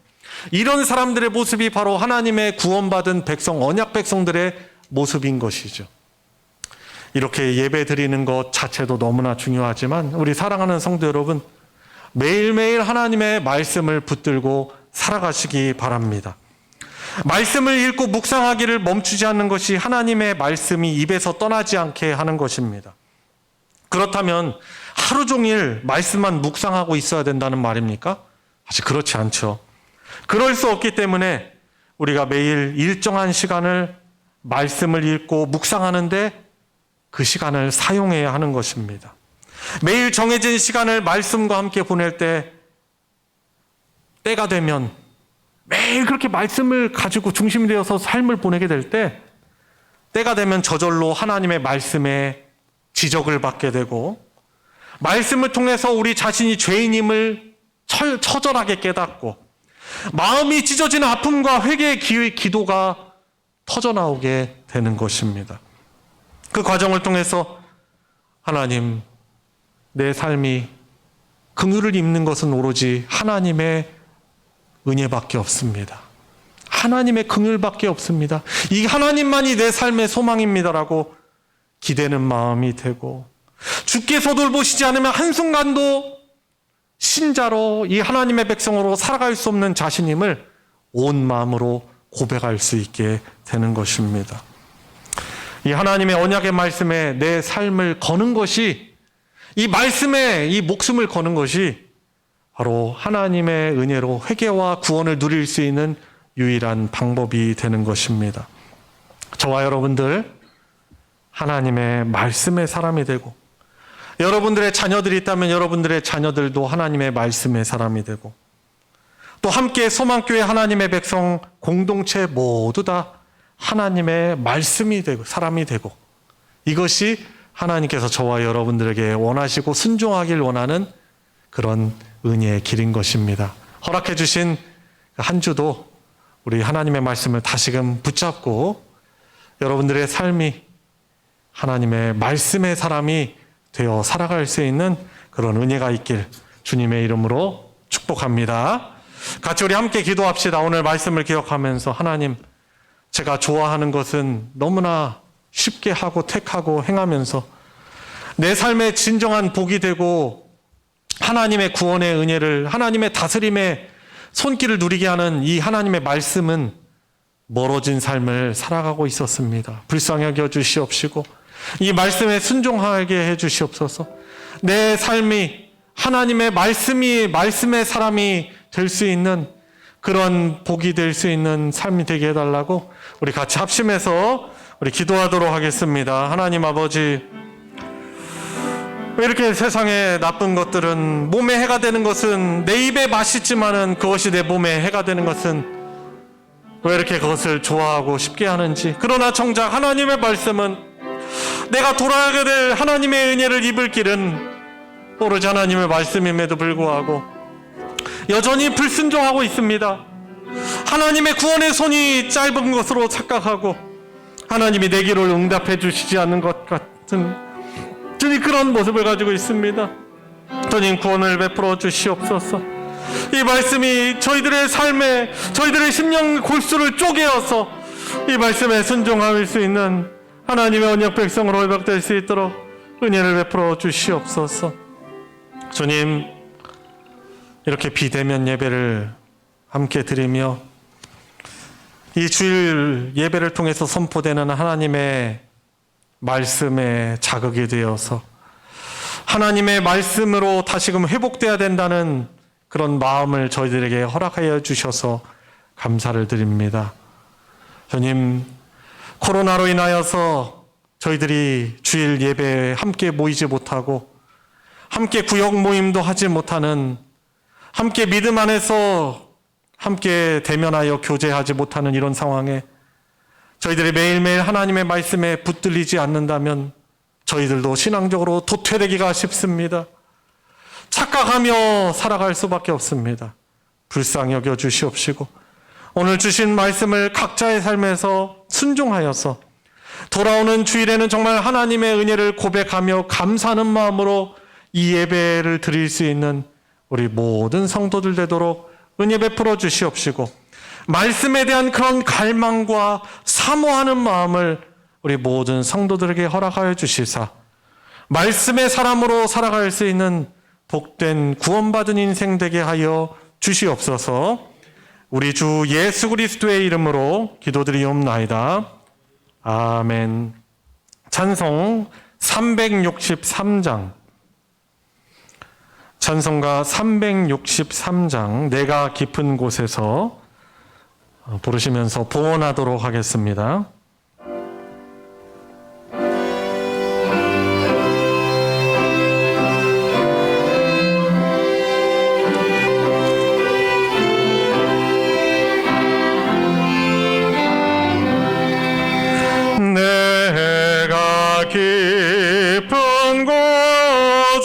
이런 사람들의 모습이 바로 하나님의 구원받은 백성, 언약 백성들의 모습인 것이죠. 이렇게 예배 드리는 것 자체도 너무나 중요하지만 우리 사랑하는 성도 여러분, 매일매일 하나님의 말씀을 붙들고 살아가시기 바랍니다. 말씀을 읽고 묵상하기를 멈추지 않는 것이 하나님의 말씀이 입에서 떠나지 않게 하는 것입니다. 그렇다면 하루 종일 말씀만 묵상하고 있어야 된다는 말입니까? 사실 그렇지 않죠. 그럴 수 없기 때문에 우리가 매일 일정한 시간을 말씀을 읽고 묵상하는데 그 시간을 사용해야 하는 것입니다. 매일 정해진 시간을 말씀과 함께 보낼 때가 되면 매일 그렇게 말씀을 가지고 중심이 되어서 삶을 보내게 될 때가 되면 저절로 하나님의 말씀에 지적을 받게 되고 말씀을 통해서 우리 자신이 죄인임을 처절하게 깨닫고 마음이 찢어지는 아픔과 회개의 기도가 터져나오게 되는 것입니다. 그 과정을 통해서 하나님, 내 삶이 긍휼을 입는 것은 오로지 하나님의 은혜밖에 없습니다. 하나님의 긍휼밖에 없습니다. 이 하나님만이 내 삶의 소망입니다라고 기대는 마음이 되고, 주께서 돌보시지 않으면 한순간도 신자로 이 하나님의 백성으로 살아갈 수 없는 자신임을 온 마음으로 고백할 수 있게 되는 것입니다. 이 하나님의 언약의 말씀에 내 삶을 거는 것이, 이 말씀에 이 목숨을 거는 것이 바로 하나님의 은혜로 회개와 구원을 누릴 수 있는 유일한 방법이 되는 것입니다. 저와 여러분들 하나님의 말씀의 사람이 되고, 여러분들의 자녀들이 있다면 여러분들의 자녀들도 하나님의 말씀의 사람이 되고, 또 함께 소망교회 하나님의 백성 공동체 모두 다 하나님의 말씀이 되고 사람이 되고, 이것이 하나님께서 저와 여러분들에게 원하시고 순종하길 원하는 그런 은혜의 길인 것입니다. 허락해 주신 한 주도 우리 하나님의 말씀을 다시금 붙잡고 여러분들의 삶이 하나님의 말씀의 사람이 되어 살아갈 수 있는 그런 은혜가 있길 주님의 이름으로 축복합니다. 같이 우리 함께 기도합시다. 오늘 말씀을 기억하면서 하나님, 제가 좋아하는 것은 너무나 쉽게 하고 택하고 행하면서 내 삶의 진정한 복이 되고 하나님의 구원의 은혜를, 하나님의 다스림의 손길을 누리게 하는 이 하나님의 말씀은 멀어진 삶을 살아가고 있었습니다. 불쌍히 여겨 주시옵시고 이 말씀에 순종하게 해주시옵소서. 내 삶이 하나님의 말씀의 사람이 될 수 있는 그런 복이 될 수 있는 삶이 되게 해달라고 우리 같이 합심해서 우리 기도하도록 하겠습니다. 하나님 아버지, 왜 이렇게 세상에 나쁜 것들은, 몸에 해가 되는 것은 내 입에 맛있지만은 그것이 내 몸에 해가 되는 것은 왜 이렇게 그것을 좋아하고 쉽게 하는지. 그러나 정작 하나님의 말씀은 내가 돌아가게 될 하나님의 은혜를 입을 길은 오로지 하나님의 말씀임에도 불구하고 여전히 불순종하고 있습니다. 하나님의 구원의 손이 짧은 것으로 착각하고 하나님이 내 기도를 응답해 주시지 않는 것 같은 주님, 그런 모습을 가지고 있습니다. 주님, 구원을 베풀어 주시옵소서. 이 말씀이 저희들의 삶에, 저희들의 심령 골수를 쪼개어서 이 말씀에 순종할 수 있는 하나님의 언약 백성으로 회복될 수 있도록 은혜를 베풀어 주시옵소서. 주님, 이렇게 비대면 예배를 함께 드리며 이 주일 예배를 통해서 선포되는 하나님의 말씀에 자극이 되어서 하나님의 말씀으로 다시금 회복되어야 된다는 그런 마음을 저희들에게 허락하여 주셔서 감사를 드립니다. 주님, 코로나로 인하여서 저희들이 주일 예배에 함께 모이지 못하고 함께 구역 모임도 하지 못하는, 함께 믿음 안에서 함께 대면하여 교제하지 못하는 이런 상황에 저희들이 매일매일 하나님의 말씀에 붙들리지 않는다면 저희들도 신앙적으로 도태되기가 쉽습니다. 착각하며 살아갈 수밖에 없습니다. 불쌍히 여겨 주시옵시고 오늘 주신 말씀을 각자의 삶에서 순종하여서 돌아오는 주일에는 정말 하나님의 은혜를 고백하며 감사하는 마음으로 이 예배를 드릴 수 있는 우리 모든 성도들 되도록 은혜 베풀어 주시옵시고 말씀에 대한 그런 갈망과 사모하는 마음을 우리 모든 성도들에게 허락하여 주시사 말씀의 사람으로 살아갈 수 있는 복된 구원받은 인생 되게 하여 주시옵소서. 우리 주 예수 그리스도의 이름으로 기도드리옵나이다. 아멘. 찬송 363장, 찬송가 363장 내가 깊은 곳에서 부르시면서 봉헌하도록 하겠습니다. 내가 깊은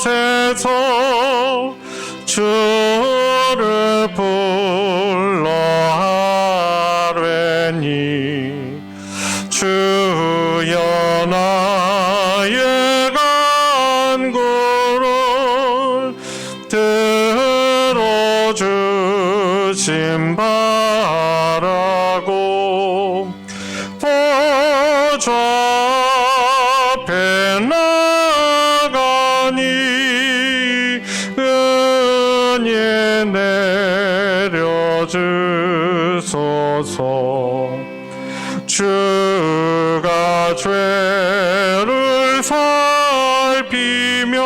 곳에서 주를 불러 하뢰니 주여 나의 간구를 들어주심 바라고 보좌 앞에 나가니 은혜 내려주소서. 주가 죄를 살피면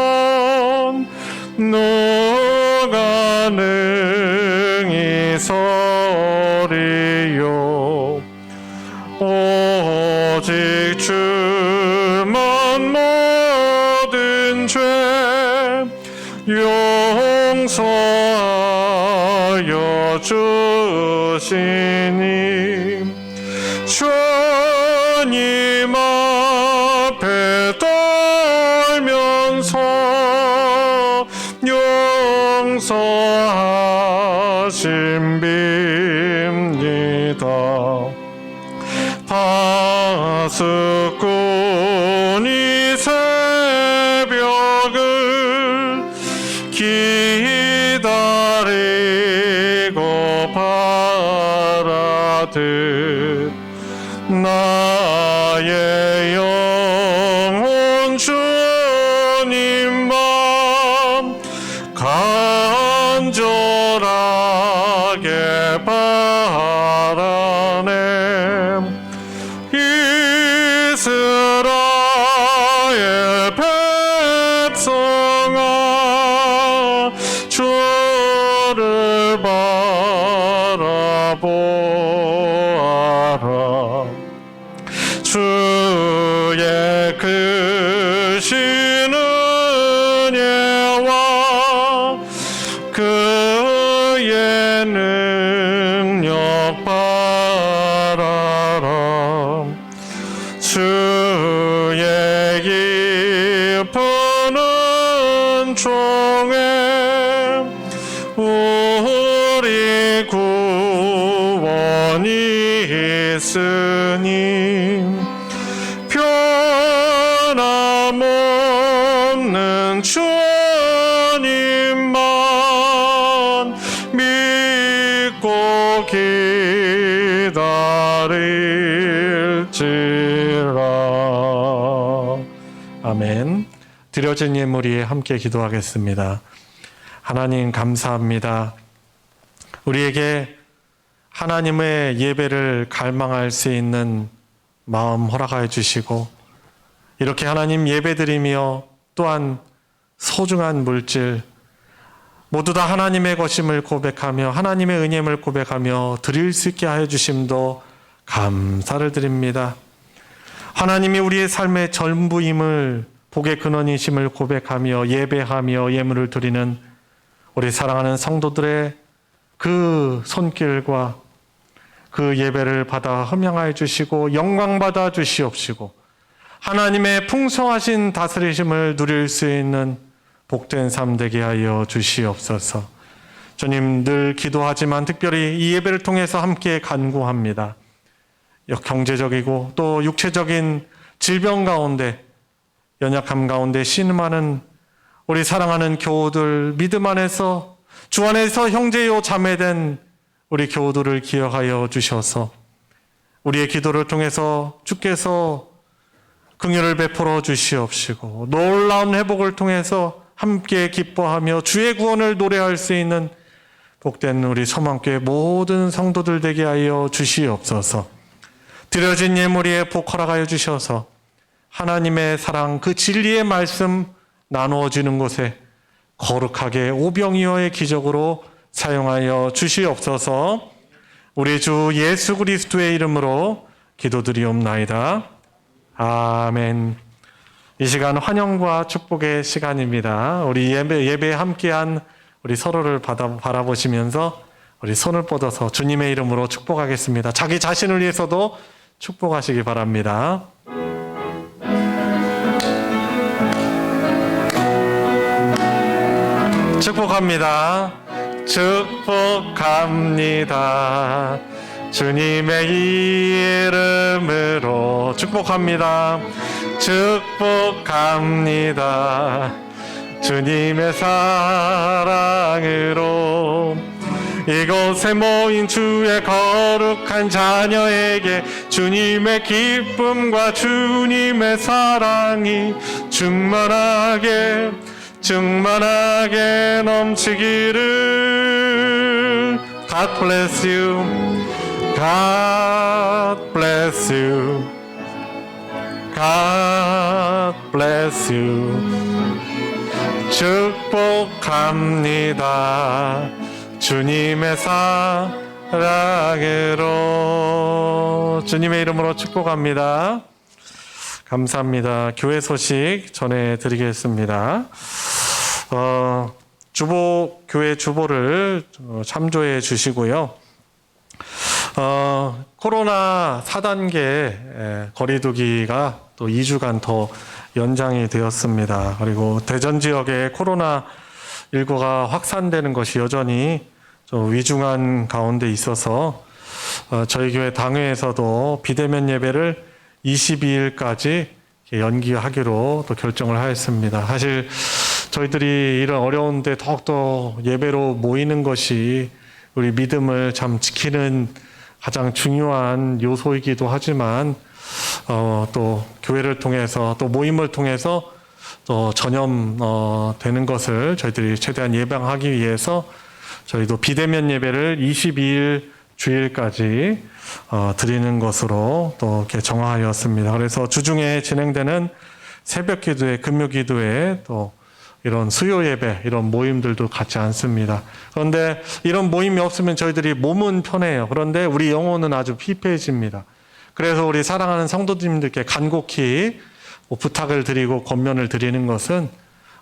누가 능히 서리요. 오직 주만 모든 죄 용서하여 주시니 주님 앞에 떨면서 용서하심 빕니다. 파수꾼이 새벽을 기다리고 바라듯 나의 영혼 주님만 간절하게 바라네. 이스라엘 바라 주의 크신 은혜와 그의 능력 바라라 주의 깊은 은총에 우리 구원이 있으니 변함없는 주님만 믿고 기다릴지라. 아멘. 드려진 예물 위에 함께 기도하겠습니다. 하나님 감사합니다. 우리에게 하나님의 예배를 갈망할 수 있는 마음 허락하여 주시고 이렇게 하나님 예배드리며 또한 소중한 물질 모두 다 하나님의 것임을 고백하며 하나님의 은혜임을 고백하며 드릴 수 있게 하여 주심도 감사를 드립니다. 하나님이 우리의 삶의 전부임을 복의 근원이심을 고백하며 예배하며 예물을 드리는 우리 사랑하는 성도들의 그 손길과 그 예배를 받아 흠양하여 주시고 영광 받아 주시옵시고 하나님의 풍성하신 다스리심을 누릴 수 있는 복된 삶 되게 하여 주시옵소서. 주님 늘 기도하지만 특별히 이 예배를 통해서 함께 간구합니다. 경제적이고 또 육체적인 질병 가운데 연약함 가운데 신음하는 우리 사랑하는 교우들 믿음 안에서 주 안에서 형제요 자매된 우리 교우들을 기억하여 주셔서 우리의 기도를 통해서 주께서 긍휼을 베풀어 주시옵시고 놀라운 회복을 통해서 함께 기뻐하며 주의 구원을 노래할 수 있는 복된 우리 소망교회 모든 성도들 되게 하여 주시옵소서. 드려진 예물 위에 복 허락하여 주셔서 하나님의 사랑 그 진리의 말씀 나누어지는 곳에 거룩하게 오병이어의 기적으로 사용하여 주시옵소서. 우리 주 예수 그리스도의 이름으로 기도드리옵나이다. 아멘. 이 시간 환영과 축복의 시간입니다. 우리 예배에 함께한 우리 서로를 바라보시면서 우리 손을 뻗어서 주님의 이름으로 축복하겠습니다. 자기 자신을 위해서도 축복하시기 바랍니다. 축복합니다. 축복합니다. 주님의 이름으로 축복합니다. 축복합니다. 주님의 사랑으로 이곳에 모인 주의 거룩한 자녀에게 주님의 기쁨과 주님의 사랑이 충만하게 넘치기를. God bless you. God bless you. God bless you. 축복합니다. 주님의 사랑으로. 주님의 이름으로 축복합니다. 감사합니다. 교회 소식 전해드리겠습니다. 교회 주보를 참조해 주시고요. 코로나 4단계 거리두기가 또 2주간 더 연장이 되었습니다. 그리고 대전 지역에 코로나19가 확산되는 것이 여전히 좀 위중한 가운데 있어서 저희 교회 당회에서도 비대면 예배를 22일까지 연기하기로 또 결정을 하였습니다. 사실 저희들이 이런 어려운데 더욱더 예배로 모이는 것이 우리 믿음을 참 지키는 가장 중요한 요소이기도 하지만 또 교회를 통해서 또 모임을 통해서 또 전염되는 것을 저희들이 최대한 예방하기 위해서 저희도 비대면 예배를 22일 주일까지 드리는 것으로 또 이렇게 정하였습니다. 그래서 주중에 진행되는 새벽 기도회, 금요 기도회 또 이런 수요 예배, 이런 모임들도 갖지 않습니다. 그런데 이런 모임이 없으면 저희들이 몸은 편해요. 그런데 우리 영혼은 아주 피폐해집니다. 그래서 우리 사랑하는 성도님들께 간곡히 부탁을 드리고 권면을 드리는 것은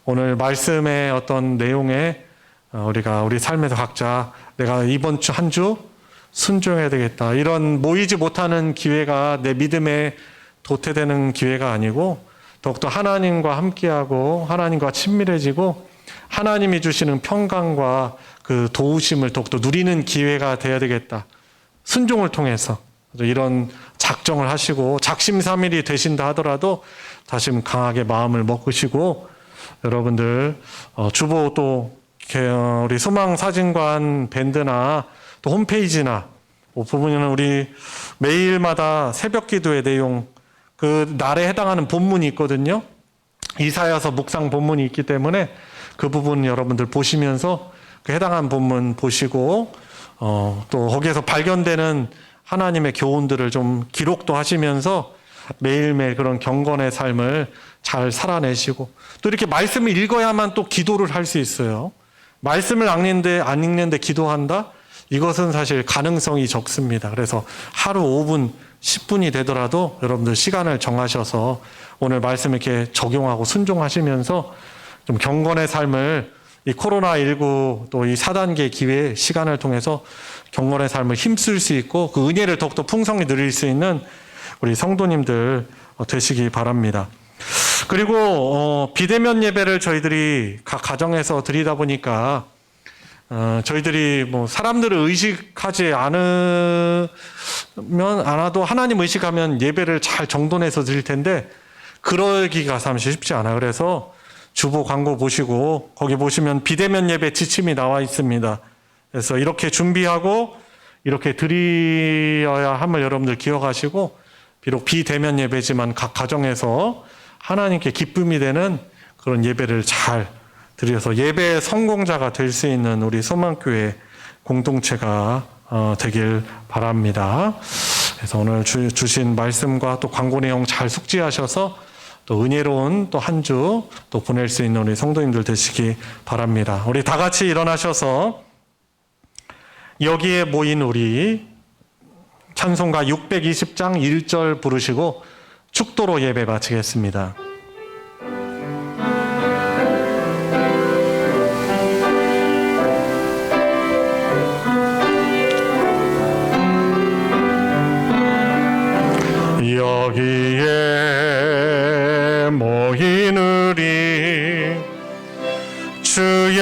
오늘 말씀의 어떤 내용에 우리가 우리 삶에서 각자 내가 이번 주 한 주 순종해야 되겠다. 이런 모이지 못하는 기회가 내 믿음에 도태되는 기회가 아니고 더욱더 하나님과 함께하고 하나님과 친밀해지고 하나님이 주시는 평강과 그 도우심을 더욱더 누리는 기회가 되어야 되겠다. 순종을 통해서 이런 작정을 하시고 작심삼일이 되신다 하더라도 다시 강하게 마음을 먹으시고 여러분들 주보 또 우리 소망사진관 밴드나 또 홈페이지나 부분은 우리 매일마다 새벽 기도의 내용 그 날에 해당하는 본문이 있거든요. 이사야서 묵상 본문이 있기 때문에 그 부분 여러분들 보시면서 그 해당한 본문 보시고 또 거기에서 발견되는 하나님의 교훈들을 좀 기록도 하시면서 매일매일 그런 경건의 삶을 잘 살아내시고 또 이렇게 말씀을 읽어야만 또 기도를 할 수 있어요. 말씀을 안 읽는데 기도한다? 이것은 사실 가능성이 적습니다. 그래서 하루 5분, 10분이 되더라도 여러분들 시간을 정하셔서 오늘 말씀 이렇게 적용하고 순종하시면서 좀 경건의 삶을 이 코로나19 또 이 4단계 기회 시간을 통해서 경건의 삶을 힘쓸 수 있고 그 은혜를 더욱더 풍성히 누릴 수 있는 우리 성도님들 되시기 바랍니다. 그리고 비대면 예배를 저희들이 각 가정에서 드리다 보니까 저희들이 뭐 사람들을 의식하지 않아도 하나님 의식하면 예배를 잘 정돈해서 드릴 텐데 그러기가 참 쉽지 않아요. 그래서 주보 광고 보시고 거기 보시면 비대면 예배 지침이 나와 있습니다. 그래서 이렇게 준비하고 이렇게 드려야 함을 여러분들 기억하시고 비록 비대면 예배지만 각 가정에서 하나님께 기쁨이 되는 그런 예배를 잘 드려서 예배의 성공자가 될 수 있는 우리 소망교회 공동체가 되길 바랍니다. 그래서 오늘 주신 말씀과 또 광고 내용 잘 숙지하셔서 또 은혜로운 또 한 주 또 보낼 수 있는 우리 성도님들 되시기 바랍니다. 우리 다 같이 일어나셔서 여기에 모인 우리 찬송가 620장 1절 부르시고 축도로 예배 마치겠습니다. 여기에 모인 우리 주의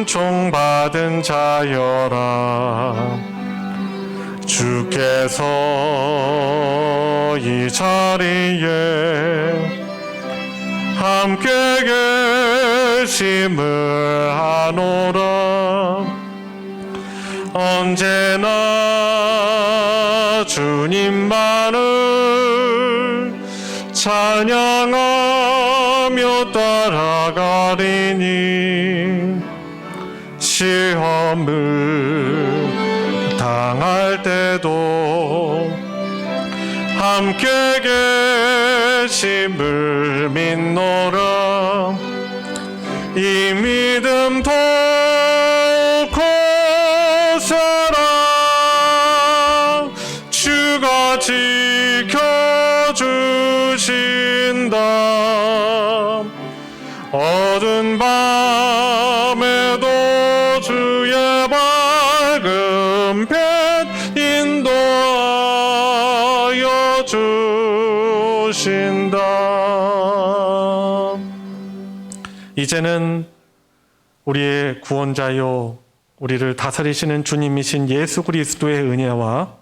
은총 받은 자여라 주께서 이 자리에 함께 계심을 아노라 언제나 주님만을 찬양하며 따라가리니 시험을 당할 때도 함께 계심을 믿노라 이 믿음 더 커서라 주가 지켜주신다 어두운 밤에도 주의 밝은 빛 인도하여 주신다. 이제는 우리의 구원자요 우리를 다스리시는 주님이신 예수 그리스도의 은혜와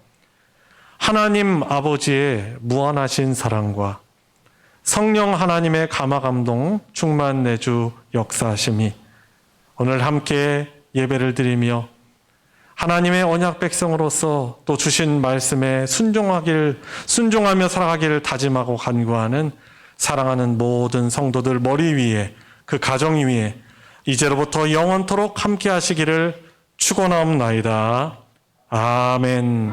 하나님 아버지의 무한하신 사랑과 성령 하나님의 감화감동 충만 내주 역사하심이 오늘 함께 예배를 드리며 하나님의 언약 백성으로서 또 주신 말씀에 순종하며 살아가기를 다짐하고 간구하는 사랑하는 모든 성도들 머리 위에 그 가정 위에 이제로부터 영원토록 함께 하시기를 축원하옵나이다. 아멘.